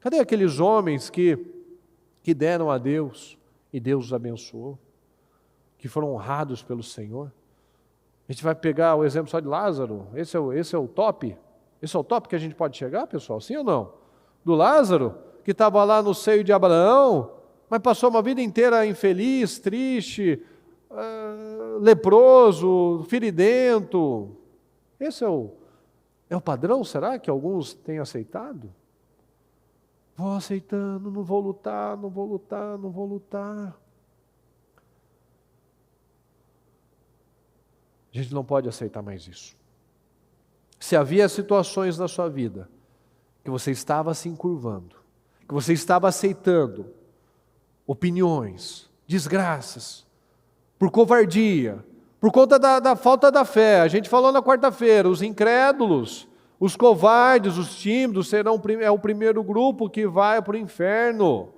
Cadê aqueles homens que deram a Deus e Deus os abençoou, que foram honrados pelo Senhor? A gente vai pegar o exemplo só de Lázaro. Esse é o top? Esse é o top que a gente pode chegar, pessoal? Sim ou não? Do Lázaro, que estava lá no seio de Abraão, mas passou uma vida inteira infeliz, triste, leproso, feridento. Esse é o padrão, será que alguns têm aceitado? Vou aceitando, não vou lutar. A gente não pode aceitar mais isso. Se havia situações na sua vida que você estava se encurvando, que você estava aceitando opiniões, desgraças, por covardia, por conta da falta da fé. A gente falou na quarta-feira, os incrédulos, os covardes, os tímidos é o primeiro grupo que vai para o inferno.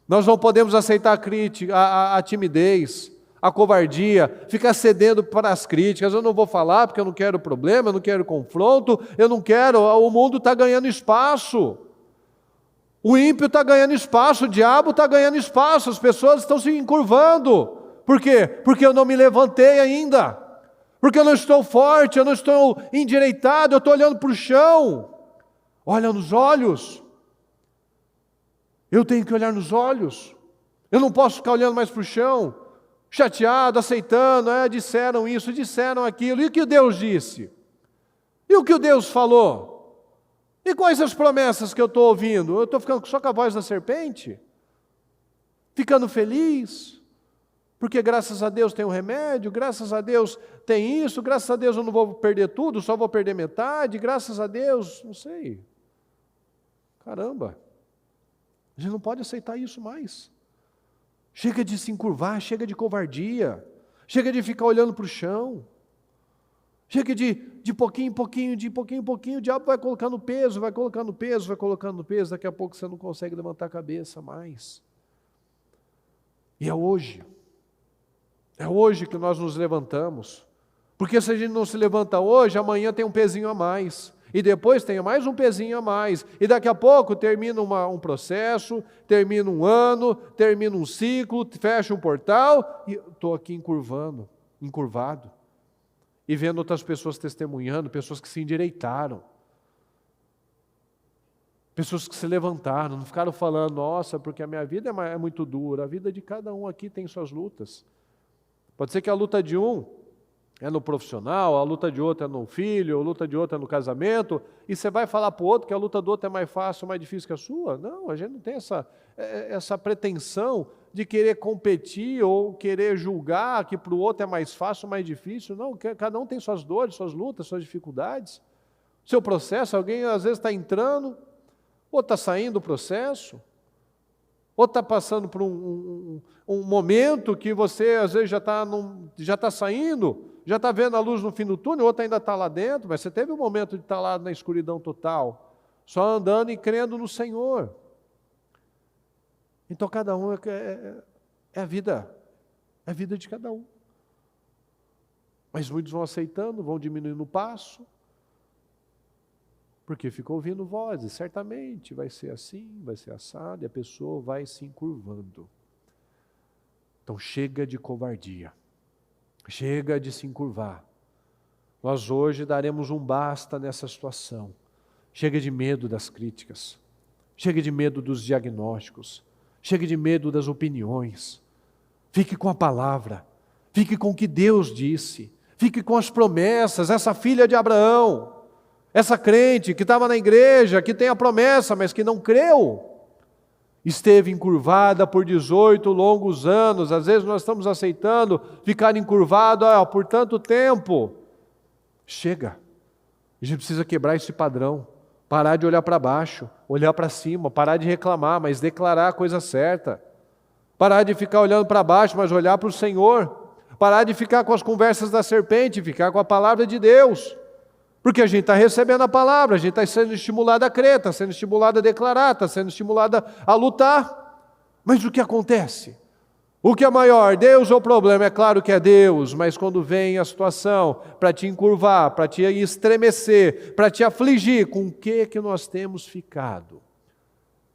Nós não podemos aceitar a crítica, a timidez, a covardia, ficar cedendo para as críticas. Eu não vou falar porque eu não quero problema, eu não quero confronto, o mundo está ganhando espaço. O ímpio está ganhando espaço, o diabo está ganhando espaço, as pessoas estão se encurvando. Por quê? Porque eu não me levantei ainda. Porque eu não estou forte, eu não estou endireitado, eu estou olhando para o chão. Olha nos olhos. Eu tenho que olhar nos olhos. Eu não posso ficar olhando mais para o chão, chateado, aceitando, disseram isso, disseram aquilo. E o que Deus disse? E o que Deus falou? E quais as promessas que eu estou ouvindo? Eu estou ficando só com a voz da serpente? Ficando feliz? Porque graças a Deus tem um remédio, graças a Deus tem isso, graças a Deus eu não vou perder tudo, só vou perder metade, graças a Deus, não sei. Caramba, a gente não pode aceitar isso mais. Chega de se encurvar, chega de covardia, chega de ficar olhando para o chão, chega de pouquinho em pouquinho, o diabo vai colocando peso, daqui a pouco você não consegue levantar a cabeça mais. E é hoje que nós nos levantamos, porque se a gente não se levanta hoje, amanhã tem um pezinho a mais, e depois tem mais um pezinho a mais, e daqui a pouco termina um processo, termina um ano, termina um ciclo, fecha um portal, e estou aqui encurvado, e vendo outras pessoas testemunhando, pessoas que se endireitaram, pessoas que se levantaram, não ficaram falando, nossa, porque a minha vida é muito dura. A vida de cada um aqui tem suas lutas. Pode ser que a luta de um é no profissional, a luta de outro é no filho, a luta de outro é no casamento, e você vai falar para o outro que a luta do outro é mais fácil, mais difícil que a sua? Não, a gente não tem essa pretensão de querer competir ou querer julgar que para o outro é mais fácil, mais difícil. Não, cada um tem suas dores, suas lutas, suas dificuldades. Seu processo, alguém às vezes está entrando, ou está saindo do processo, ou está passando por um momento que você às vezes já está saindo, já está vendo a luz no fim do túnel, outro ainda está lá dentro, mas você teve um momento de estar lá na escuridão total, só andando e crendo no Senhor. Então cada um é a vida de cada um. Mas muitos vão aceitando, vão diminuindo o passo, porque ficou ouvindo vozes, certamente vai ser assim, vai ser assado, e a pessoa vai se encurvando. Então chega de covardia, chega de se encurvar. Nós hoje daremos um basta nessa situação. Chega de medo das críticas, chega de medo dos diagnósticos, chega de medo das opiniões. Fique com a palavra, fique com o que Deus disse, fique com as promessas. Essa filha de Abraão, essa crente que estava na igreja, que tem a promessa, mas que não creu, esteve encurvada por 18 longos anos. Às vezes nós estamos aceitando ficar encurvado por tanto tempo. Chega. A gente precisa quebrar esse padrão. Parar de olhar para baixo, olhar para cima, parar de reclamar, mas declarar a coisa certa. Parar de ficar olhando para baixo, mas olhar para o Senhor. Parar de ficar com as conversas da serpente, ficar com a palavra de Deus. Porque a gente está recebendo a palavra, a gente está sendo estimulado a crer, está sendo estimulado a declarar, está sendo estimulado a lutar. Mas o que acontece? O que é maior, Deus ou o problema? É claro que é Deus, mas quando vem a situação para te encurvar, para te estremecer, para te afligir, com o que nós temos ficado?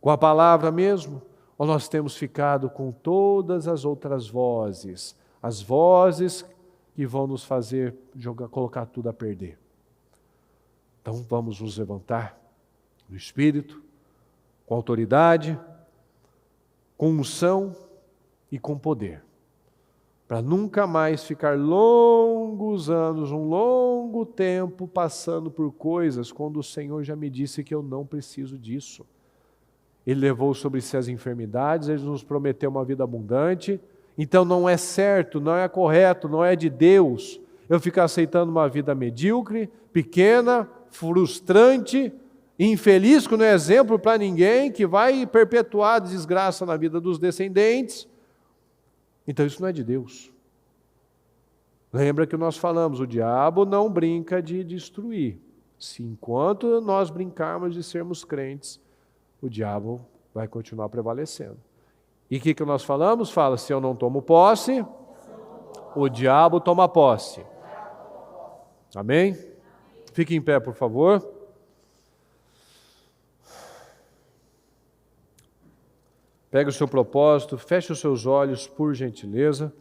Com a palavra mesmo? Ou nós temos ficado com todas as outras vozes? As vozes que vão nos fazer colocar tudo a perder. Então vamos nos levantar no Espírito, com autoridade, com unção e com poder, para nunca mais ficar longos anos, um longo tempo passando por coisas quando o Senhor já me disse que eu não preciso disso. Ele levou sobre si as enfermidades, Ele nos prometeu uma vida abundante, então não é certo, não é correto, não é de Deus eu ficar aceitando uma vida medíocre, pequena, frustrante, infeliz, que não é exemplo para ninguém, que vai perpetuar a desgraça na vida dos descendentes. Então isso não é de Deus. Lembra que nós falamos, o diabo não brinca de destruir. Se enquanto nós brincarmos de sermos crentes, o diabo vai continuar prevalecendo. E o que nós falamos? Fala, se eu não tomo posse, o diabo toma posse. Amém? Fique em pé, por favor. Pegue o seu propósito, feche os seus olhos, por gentileza.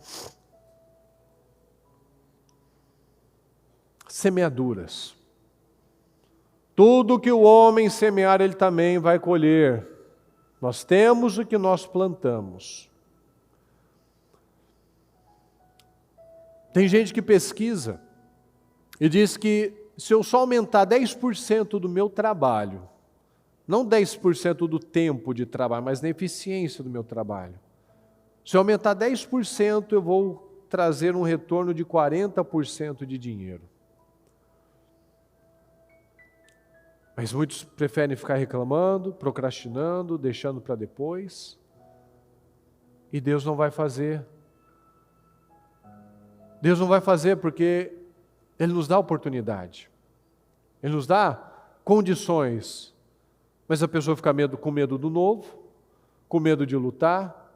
Semeaduras. Tudo que o homem semear, ele também vai colher. Nós temos o que nós plantamos. Tem gente que pesquisa e diz que se eu só aumentar 10% do meu trabalho, não 10% do tempo de trabalho, mas da eficiência do meu trabalho. Se eu aumentar 10%, eu vou trazer um retorno de 40% de dinheiro. Mas muitos preferem ficar reclamando, procrastinando, deixando para depois. E Deus não vai fazer. Deus não vai fazer porque Ele nos dá oportunidade. Ele nos dá condições. Mas a pessoa fica com medo do novo, com medo de lutar.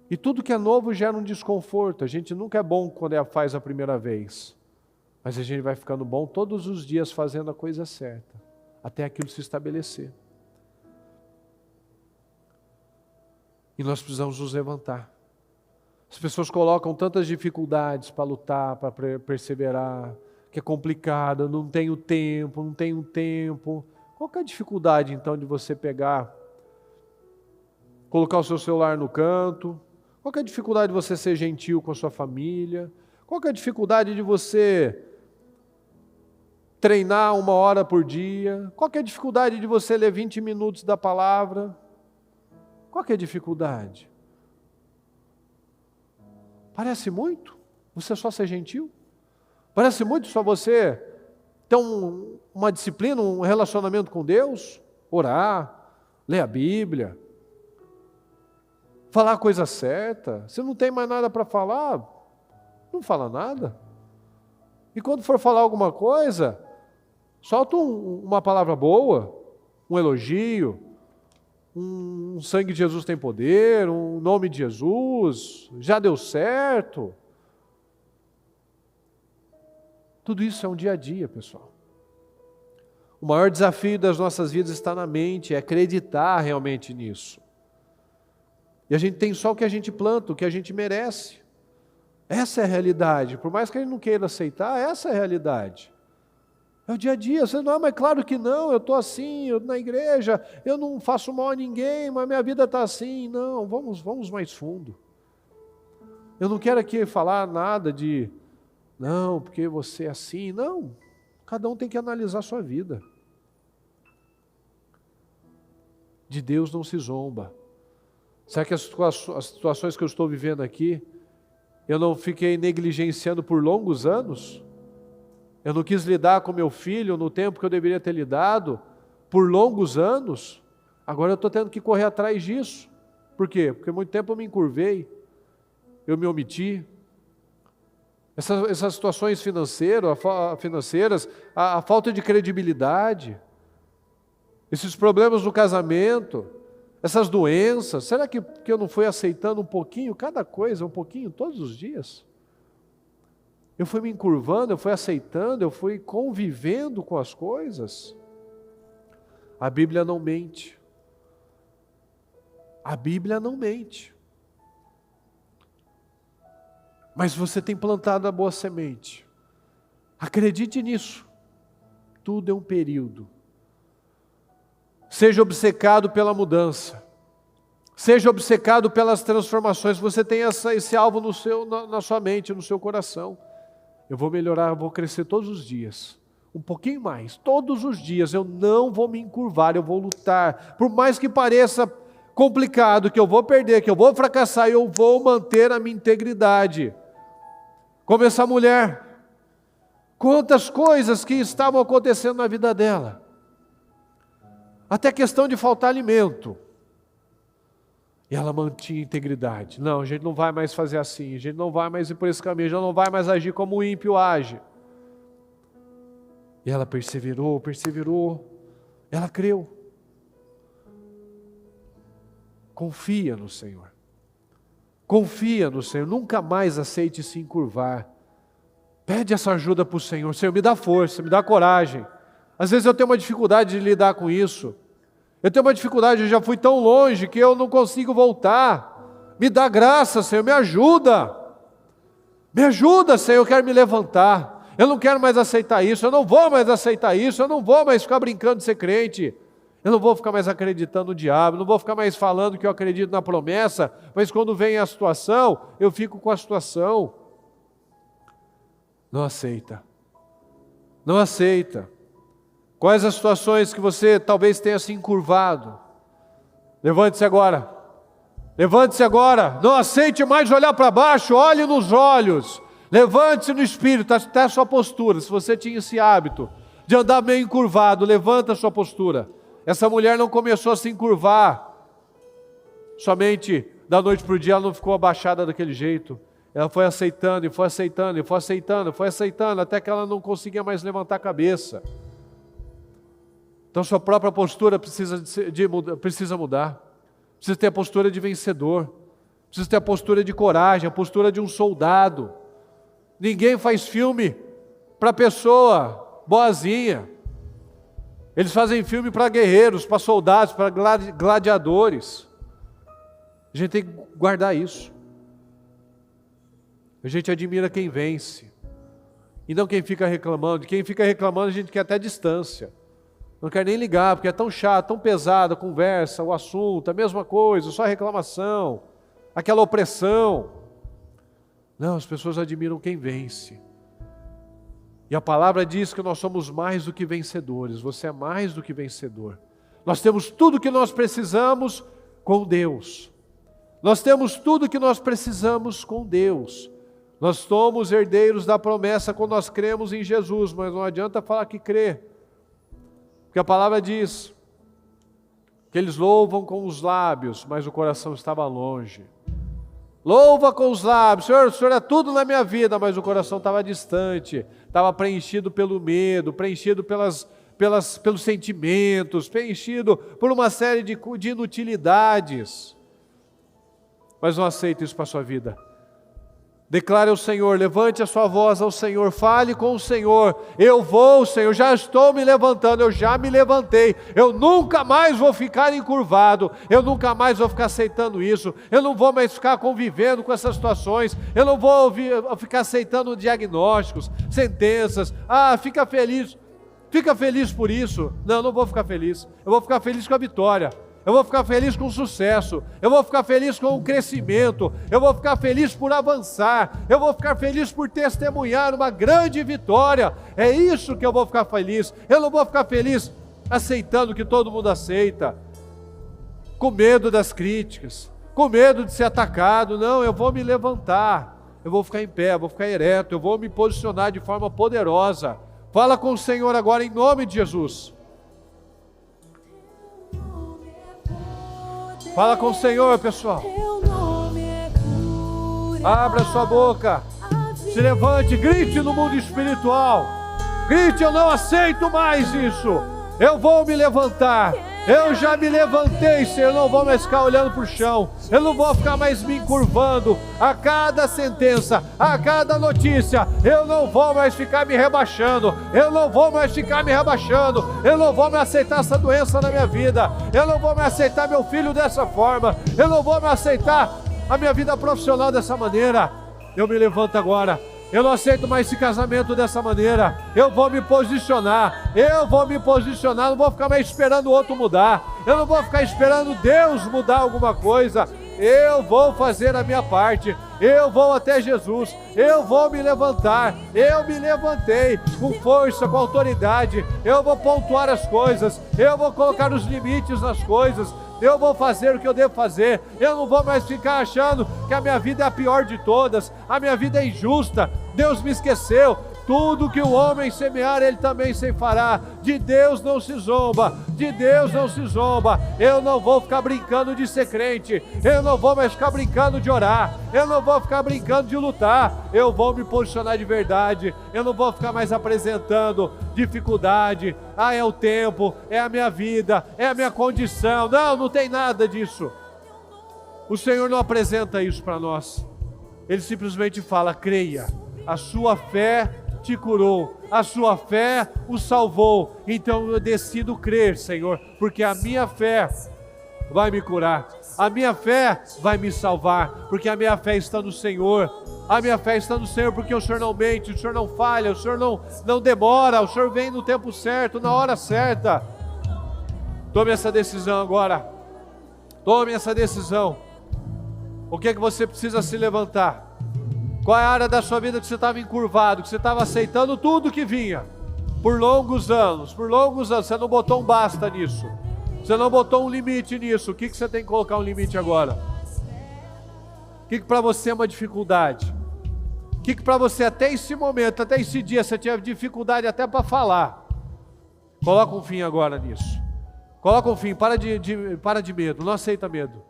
E tudo que é novo gera um desconforto. A gente nunca é bom quando faz a primeira vez. Mas a gente vai ficando bom todos os dias fazendo a coisa certa, até aquilo se estabelecer. E nós precisamos nos levantar. As pessoas colocam tantas dificuldades para lutar, para perseverar, que é complicado, não tenho tempo. Qual que é a dificuldade, então, de você pegar, colocar o seu celular no canto? Qual que é a dificuldade de você ser gentil com a sua família? Qual que é a dificuldade de você treinar 1 hora por dia? Qual que é a dificuldade de você ler 20 minutos da palavra? Qual que é a dificuldade? Parece muito você só ser gentil? Parece muito só você ter uma disciplina, um relacionamento com Deus? Orar, ler a Bíblia, falar a coisa certa. Você não tem mais nada para falar, não fala nada. E quando for falar alguma coisa, solta uma palavra boa, um elogio, um sangue de Jesus tem poder, um nome de Jesus, já deu certo. Tudo isso é um dia a dia, pessoal. O maior desafio das nossas vidas está na mente, é acreditar realmente nisso. E a gente tem só o que a gente planta, o que a gente merece. Essa é a realidade. Por mais que a gente não queira aceitar, essa é a realidade. É o dia a dia. Você não, mas claro que não, eu estou assim, na igreja, eu não faço mal a ninguém, mas minha vida está assim. Não, vamos mais fundo. Eu não quero aqui falar nada de, não, porque você é assim. Não, cada um tem que analisar a sua vida. De Deus não se zomba. Será que as situações que eu estou vivendo aqui, eu não fiquei negligenciando por longos anos? eu não quis lidar com meu filho no tempo que eu deveria ter lidado, por longos anos, agora eu estou tendo que correr atrás disso. Por quê? Porque muito tempo eu me encurvei, eu me omiti. Essas situações financeiras, a falta de credibilidade, esses problemas no casamento, essas doenças, será que eu não fui aceitando um pouquinho, cada coisa, um pouquinho, todos os dias? Eu fui me encurvando, eu fui aceitando, eu fui convivendo com as coisas. A Bíblia não mente. A Bíblia não mente. Mas você tem plantado a boa semente. Acredite nisso. Tudo é um período. Seja obcecado pela mudança. Seja obcecado pelas transformações. Você tem esse alvo na sua mente, no seu coração. Eu vou melhorar, eu vou crescer todos os dias. Um pouquinho mais. Todos os dias eu não vou me encurvar, eu vou lutar. Por mais que pareça complicado, que eu vou perder, que eu vou fracassar, eu vou manter a minha integridade. Como essa mulher. Quantas coisas que estavam acontecendo na vida dela. Até questão de faltar alimento. E ela mantinha integridade. Não, a gente não vai mais fazer assim, a gente não vai mais ir por esse caminho, a gente não vai mais agir como o ímpio age. E ela perseverou, ela creu. Confia no Senhor. Confia no Senhor, nunca mais aceite se encurvar. Pede essa ajuda para o Senhor. Senhor, me dá força, me dá coragem. Às vezes eu tenho uma dificuldade de lidar com isso. Eu tenho uma dificuldade, eu já fui tão longe que eu não consigo voltar. Me dá graça, Senhor, me ajuda. Me ajuda, Senhor, eu quero me levantar. Eu não quero mais aceitar isso, eu não vou mais aceitar isso, eu não vou mais ficar brincando de ser crente. Eu não vou ficar mais acreditando no diabo, não vou ficar mais falando que eu acredito na promessa, mas quando vem a situação, eu fico com a situação. Não aceita. Não aceita. Quais as situações que você talvez tenha se encurvado? Levante-se agora. Levante-se agora. Não aceite mais olhar para baixo, olhe nos olhos. Levante-se no espírito, até a sua postura. Se você tinha esse hábito de andar meio encurvado, levanta a sua postura. Essa mulher não começou a se encurvar. Somente da noite para o dia ela não ficou abaixada daquele jeito. Ela foi aceitando, e foi aceitando, e foi aceitando, foi aceitando, até que ela não conseguia mais levantar a cabeça. Então sua própria postura precisa mudar. Precisa ter a postura de vencedor. Precisa ter a postura de coragem, a postura de um soldado. Ninguém faz filme para pessoa boazinha. Eles fazem filme para guerreiros, para soldados, para gladiadores. A gente tem que guardar isso. A gente admira quem vence. E não quem fica reclamando. Quem fica reclamando a gente quer até distância. Não quer nem ligar, porque é tão chato, tão pesada a conversa, o assunto, a mesma coisa, só reclamação, aquela opressão. Não, as pessoas admiram quem vence. E a palavra diz que nós somos mais do que vencedores. Você é mais do que vencedor. Nós temos tudo o que nós precisamos com Deus. Nós temos tudo o que nós precisamos com Deus. Nós somos herdeiros da promessa quando nós cremos em Jesus, mas não adianta falar que crê. Porque a palavra diz que eles louvam com os lábios, mas o coração estava longe. Louva com os lábios, Senhor, o Senhor é tudo na minha vida, mas o coração estava distante, estava preenchido pelo medo, preenchido pelos sentimentos, preenchido por uma série de inutilidades. Mas não aceita isso para a sua vida. Declare ao Senhor, levante a sua voz ao Senhor, fale com o Senhor. Eu vou, Senhor, já estou me levantando, eu já me levantei. Eu nunca mais vou ficar encurvado, eu nunca mais vou ficar aceitando isso. Eu não vou mais ficar convivendo com essas situações. Eu não vou ficar aceitando diagnósticos, sentenças. Fica feliz por isso. Não, não vou ficar feliz. Eu vou ficar feliz com a vitória. Eu vou ficar feliz com o sucesso, eu vou ficar feliz com o crescimento, eu vou ficar feliz por avançar, eu vou ficar feliz por testemunhar uma grande vitória. É isso que eu vou ficar feliz. Eu não vou ficar feliz aceitando o que todo mundo aceita, com medo das críticas, com medo de ser atacado. Não, eu vou me levantar, eu vou ficar em pé, eu vou ficar ereto, eu vou me posicionar de forma poderosa, Fala com o Senhor agora em nome de Jesus. Fala com o Senhor, pessoal. Abra sua boca. Se levante, grite no mundo espiritual. Grite, eu não aceito mais isso. Eu vou me levantar. Eu já me levantei, Senhor. Eu não vou mais ficar olhando para o chão. Eu não vou ficar mais me encurvando a cada sentença, a cada notícia. Eu não vou mais ficar me rebaixando. Eu não vou mais ficar me rebaixando. Eu não vou me aceitar essa doença na minha vida. Eu não vou me aceitar meu filho dessa forma. Eu não vou me aceitar a minha vida profissional dessa maneira. Eu me levanto agora. Eu não aceito mais esse casamento dessa maneira. Eu vou me posicionar. Não vou ficar mais esperando o outro mudar. Eu não vou ficar esperando Deus mudar alguma coisa. Eu vou fazer a minha parte. Eu vou até Jesus. Eu vou me levantar. Eu me levantei com força, com autoridade. Eu vou pontuar as coisas. Eu vou colocar os limites nas coisas. Eu vou fazer o que eu devo fazer. Eu não vou mais ficar achando que a minha vida é a pior de todas. A minha vida é injusta. Deus me esqueceu. Tudo que o homem semear, ele também ceifará. De Deus não se zomba. De Deus não se zomba. Eu não vou ficar brincando de ser crente. Eu não vou mais ficar brincando de orar. Eu não vou ficar brincando de lutar. Eu vou me posicionar de verdade. Eu não vou ficar mais apresentando dificuldade. Ah, é o tempo, é a minha vida, é a minha condição. Não, não tem nada disso. O Senhor não apresenta isso para nós. Ele simplesmente fala: creia, a sua fé te curou, a sua fé o salvou. Então eu decido crer, Senhor, porque a minha fé vai me curar, a minha fé vai me salvar, porque a minha fé está no Senhor. A minha fé está no Senhor, porque o Senhor não mente, o Senhor não falha, o Senhor não demora, o Senhor vem no tempo certo, na hora certa. Tome essa decisão agora. Tome essa decisão. O que é que você precisa se levantar? Qual é a área da sua vida que você estava encurvado, que você estava aceitando tudo que vinha? Por longos anos, você não botou um basta nisso. Você não botou um limite nisso. O que você tem que colocar um limite agora? O que para você é uma dificuldade? O que para você até esse momento, até esse dia, você tinha dificuldade até para falar? Coloca um fim agora nisso. Coloca um fim, para de medo, não aceita medo.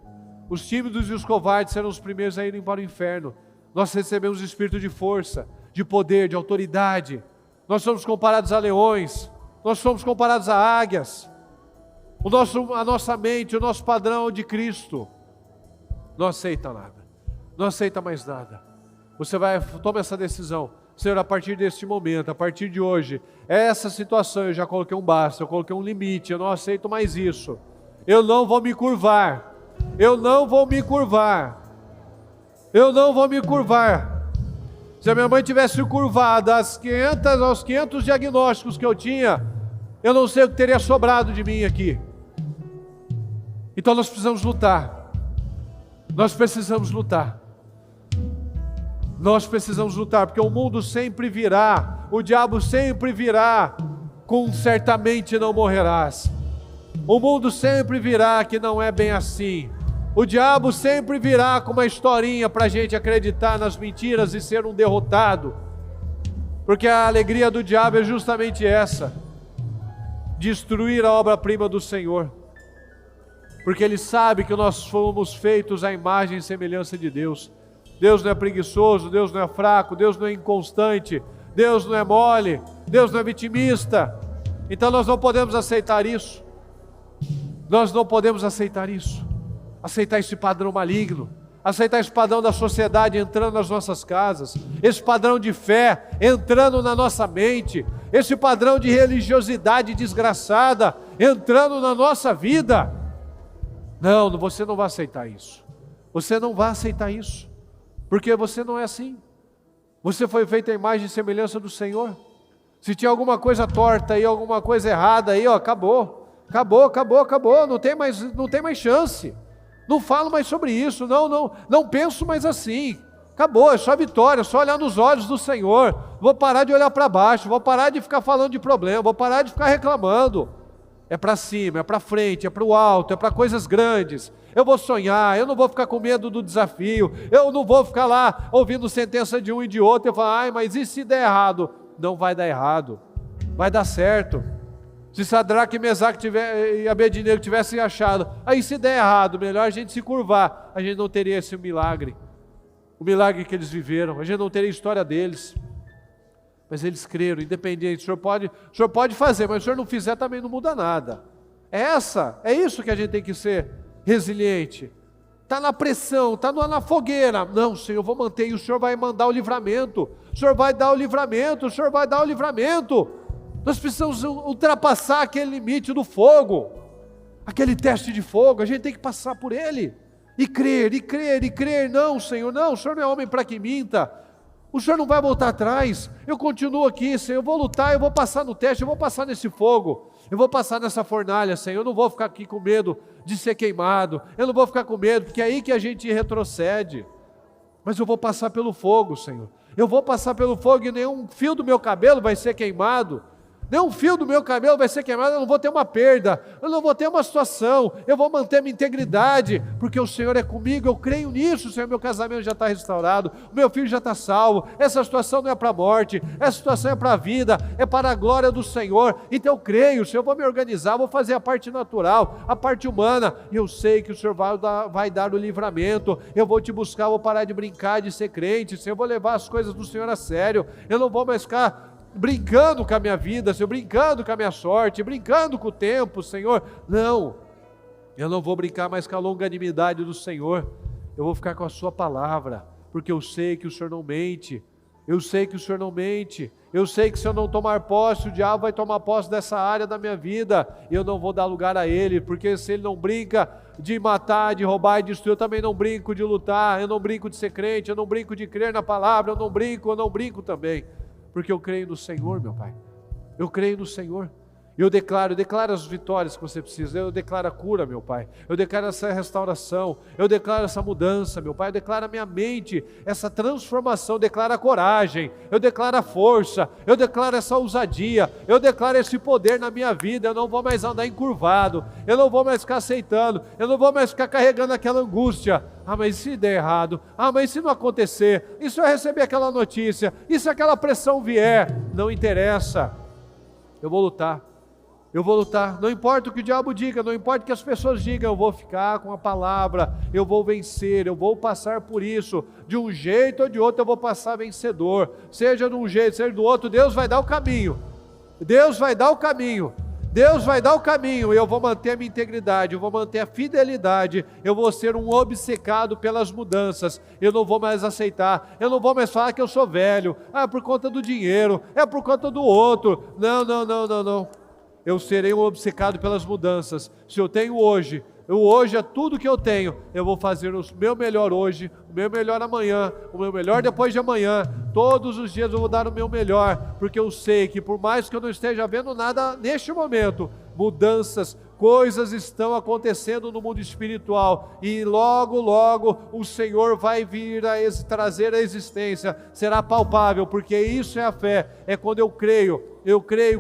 Os tímidos e os covardes serão os primeiros a irem para o inferno. Nós recebemos espírito de força, de poder, de autoridade. Nós somos comparados a leões, nós somos comparados a águias. A nossa mente, o nosso padrão de Cristo. Não aceita nada, não aceita mais nada. Toma essa decisão. Senhor, a partir deste momento, a partir de hoje, essa situação eu já coloquei um basta, eu coloquei um limite, eu não aceito mais isso. Eu não vou me curvar. Eu não vou me curvar. Eu não vou me curvar. Se a minha mãe tivesse curvado aos 500 diagnósticos que eu tinha, eu não sei o que teria sobrado de mim aqui. Então nós precisamos lutar. Nós precisamos lutar. Nós precisamos lutar, porque o mundo sempre virá, o diabo sempre virá com certamente não morrerás. O mundo sempre virá que não é bem assim. O diabo sempre virá com uma historinha para a gente acreditar nas mentiras e ser um derrotado. Porque a alegria do diabo é justamente essa: destruir a obra-prima do Senhor. Porque ele sabe que nós fomos feitos à imagem e semelhança de Deus. Deus não é preguiçoso, Deus não é fraco, Deus não é inconstante, Deus não é mole, Deus não é vitimista. Então nós não podemos aceitar isso. Nós não podemos aceitar isso. Aceitar esse padrão maligno, aceitar esse padrão da sociedade entrando nas nossas casas, esse padrão de fé entrando na nossa mente, esse padrão de religiosidade desgraçada entrando na nossa vida. Não, você não vai aceitar isso. Você não vai aceitar isso, porque você não é assim. Você foi feito à imagem e semelhança do Senhor. Se tinha alguma coisa torta aí, alguma coisa errada aí, acabou, não tem mais chance. Não falo mais sobre isso, não penso mais assim. Acabou, é só vitória, é só olhar nos olhos do Senhor. Vou parar de olhar para baixo, vou parar de ficar falando de problema, vou parar de ficar reclamando. É para cima, é para frente, é para o alto, é para coisas grandes. Eu vou sonhar, eu não vou ficar com medo do desafio, eu não vou ficar lá ouvindo sentença de um e de outro e falar: ai, mas e se der errado? Não vai dar errado. vai dar certo. Se Sadraque, Mesaque e Abednego tivessem achado, aí se der errado, melhor a gente se curvar, a gente não teria esse milagre. O milagre que eles viveram, a gente não teria a história deles. Mas eles creram, independente, o senhor pode fazer, mas se o senhor não fizer também não muda nada. É isso que a gente tem que ser resiliente. Está na pressão, está na fogueira. Não, Senhor, eu vou manter, e o Senhor vai mandar o livramento. O Senhor vai dar o livramento, o Senhor vai dar o livramento. Nós precisamos ultrapassar aquele limite do fogo, aquele teste de fogo, a gente tem que passar por ele. E crer, e crer, e crer. Não, Senhor, não, o Senhor não é homem para que minta. O Senhor não vai voltar atrás. Eu continuo aqui, Senhor, eu vou lutar, eu vou passar no teste, eu vou passar nesse fogo. Eu vou passar nessa fornalha, Senhor, eu não vou ficar aqui com medo de ser queimado, eu não vou ficar com medo, porque é aí que a gente retrocede, mas eu vou passar pelo fogo, Senhor, eu vou passar pelo fogo e nenhum fio do meu cabelo vai ser queimado, nenhum fio do meu cabelo vai ser queimado, eu não vou ter uma perda, eu não vou ter uma situação, eu vou manter minha integridade, porque o Senhor é comigo, eu creio nisso, Senhor, meu casamento já está restaurado, o meu filho já está salvo, essa situação não é para a morte, essa situação é para a vida, é para a glória do Senhor, então eu creio, Senhor, eu vou me organizar, vou fazer a parte natural, a parte humana, e eu sei que o Senhor vai dar o livramento, eu vou te buscar, vou parar de brincar, de ser crente, Senhor, eu vou levar as coisas do Senhor a sério, eu não vou mais ficar brincando com a minha vida, Senhor, brincando com a minha sorte, brincando com o tempo, Senhor, não, eu não vou brincar mais com a longanimidade do Senhor, eu vou ficar com a sua palavra, porque eu sei que o Senhor não mente, eu sei que o Senhor não mente, eu sei que se eu não tomar posse, o diabo vai tomar posse dessa área da minha vida, e eu não vou dar lugar a ele, porque se ele não brinca de matar, de roubar e destruir, eu também não brinco de lutar, eu não brinco de ser crente, eu não brinco de crer na palavra, eu não brinco também, porque eu creio no Senhor, meu Pai, eu creio no Senhor, eu declaro as vitórias que você precisa, eu declaro a cura, meu Pai, eu declaro essa restauração, eu declaro essa mudança, meu Pai, eu declaro a minha mente, essa transformação, eu declaro a coragem, eu declaro a força, eu declaro essa ousadia, eu declaro esse poder na minha vida, eu não vou mais andar encurvado, eu não vou mais ficar aceitando, eu não vou mais ficar carregando aquela angústia, mas se der errado, mas se não acontecer, e se eu receber aquela notícia, e se aquela pressão vier, não interessa, eu vou lutar, não importa o que o diabo diga, não importa o que as pessoas digam, eu vou ficar com a palavra, eu vou vencer, eu vou passar por isso, de um jeito ou de outro eu vou passar vencedor, seja de um jeito, seja do outro, Deus vai dar o caminho, e eu vou manter a minha integridade, eu vou manter a fidelidade, eu vou ser um obcecado pelas mudanças, eu não vou mais aceitar, eu não vou mais falar que eu sou velho, por conta do dinheiro, é por conta do outro, não, eu serei um obcecado pelas mudanças, se eu tenho hoje é tudo que eu tenho, eu vou fazer o meu melhor hoje, o meu melhor amanhã, o meu melhor depois de amanhã, todos os dias eu vou dar o meu melhor, porque eu sei que por mais que eu não esteja vendo nada neste momento, mudanças, coisas estão acontecendo no mundo espiritual, e logo o Senhor vai vir a trazer a existência, será palpável, porque isso é a fé, é quando eu creio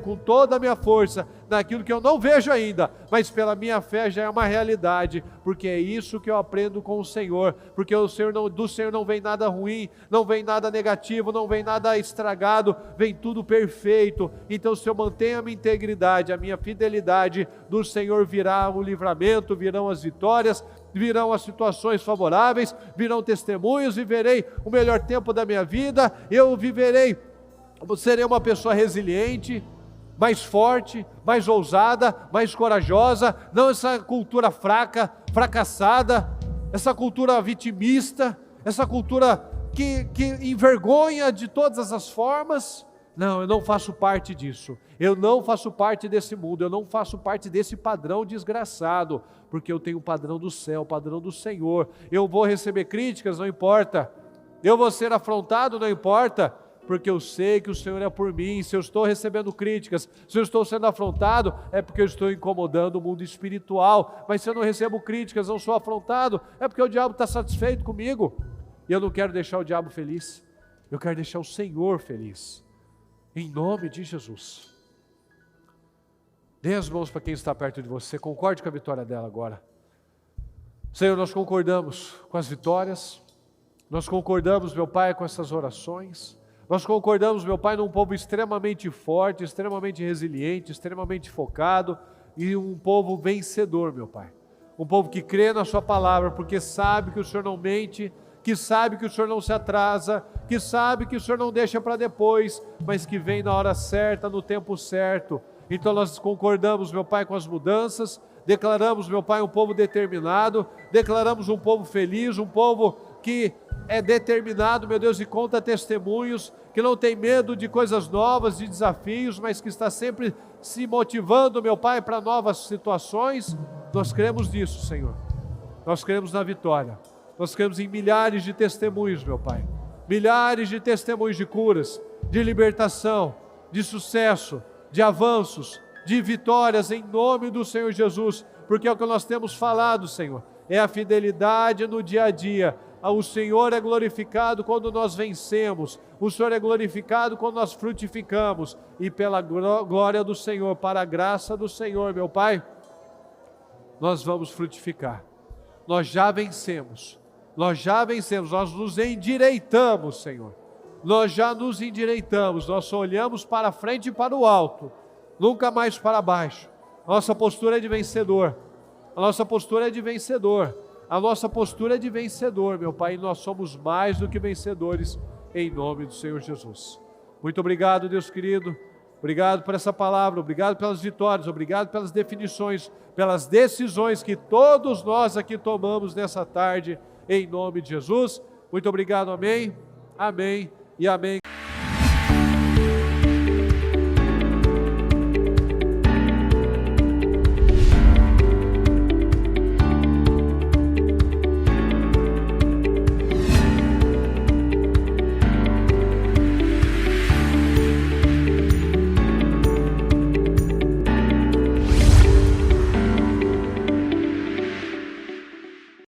com toda a minha força, naquilo que eu não vejo ainda, mas pela minha fé já é uma realidade, porque é isso que eu aprendo com o Senhor, porque do Senhor não vem nada ruim, não vem nada negativo, não vem nada estragado, vem tudo perfeito, então se eu mantenho a minha integridade, a minha fidelidade, do Senhor virá o livramento, virão as vitórias, virão as situações favoráveis, virão testemunhos, viverei o melhor tempo da minha vida, serei uma pessoa resiliente, mais forte, mais ousada, mais corajosa, não essa cultura fracassada, essa cultura vitimista, essa cultura que envergonha de todas as formas. Não, eu não faço parte disso, eu não faço parte desse mundo, eu não faço parte desse padrão desgraçado, porque eu tenho o padrão do céu, o padrão do Senhor. Eu vou receber críticas, não importa, eu vou ser afrontado, não importa, porque eu sei que o Senhor é por mim. Se eu estou recebendo críticas, se eu estou sendo afrontado, é porque eu estou incomodando o mundo espiritual, mas se eu não recebo críticas, não sou afrontado, é porque o diabo está satisfeito comigo, e eu não quero deixar o diabo feliz, eu quero deixar o Senhor feliz, em nome de Jesus. Dê as mãos para quem está perto de você, concorde com a vitória dela agora. Senhor, nós concordamos com as vitórias, nós concordamos, meu Pai, com essas orações, Nós concordamos, meu Pai, num povo extremamente forte, extremamente resiliente, extremamente focado e um povo vencedor, meu Pai. Um povo que crê na sua palavra, porque sabe que o Senhor não mente, que sabe que o Senhor não se atrasa, que sabe que o Senhor não deixa para depois, mas que vem na hora certa, no tempo certo. Então nós concordamos, meu Pai, com as mudanças, declaramos, meu Pai, um povo determinado, declaramos um povo feliz, um povo que é determinado, meu Deus, e conta testemunhos, que não tem medo de coisas novas, de desafios, mas que está sempre se motivando, meu Pai, para novas situações. Nós cremos nisso, Senhor. Nós cremos na vitória. Nós cremos em milhares de testemunhos, meu Pai. Milhares de testemunhos de curas, de libertação, de sucesso, de avanços, de vitórias em nome do Senhor Jesus, porque é o que nós temos falado, Senhor. É a fidelidade no dia a dia. O Senhor é glorificado quando nós vencemos, o Senhor é glorificado quando nós frutificamos, e pela glória do Senhor, para a graça do Senhor, meu Pai, nós vamos frutificar. Nós já vencemos, nós nos endireitamos, Senhor. Nós já nos endireitamos, nós só olhamos para frente e para o alto, nunca mais para baixo. Nossa postura é de vencedor, a nossa postura é de vencedor. A nossa postura é de vencedor, meu Pai, e nós somos mais do que vencedores, em nome do Senhor Jesus. Muito obrigado, Deus querido, obrigado por essa palavra, obrigado pelas vitórias, obrigado pelas definições, pelas decisões que todos nós aqui tomamos nessa tarde, em nome de Jesus. Muito obrigado, amém, amém e amém.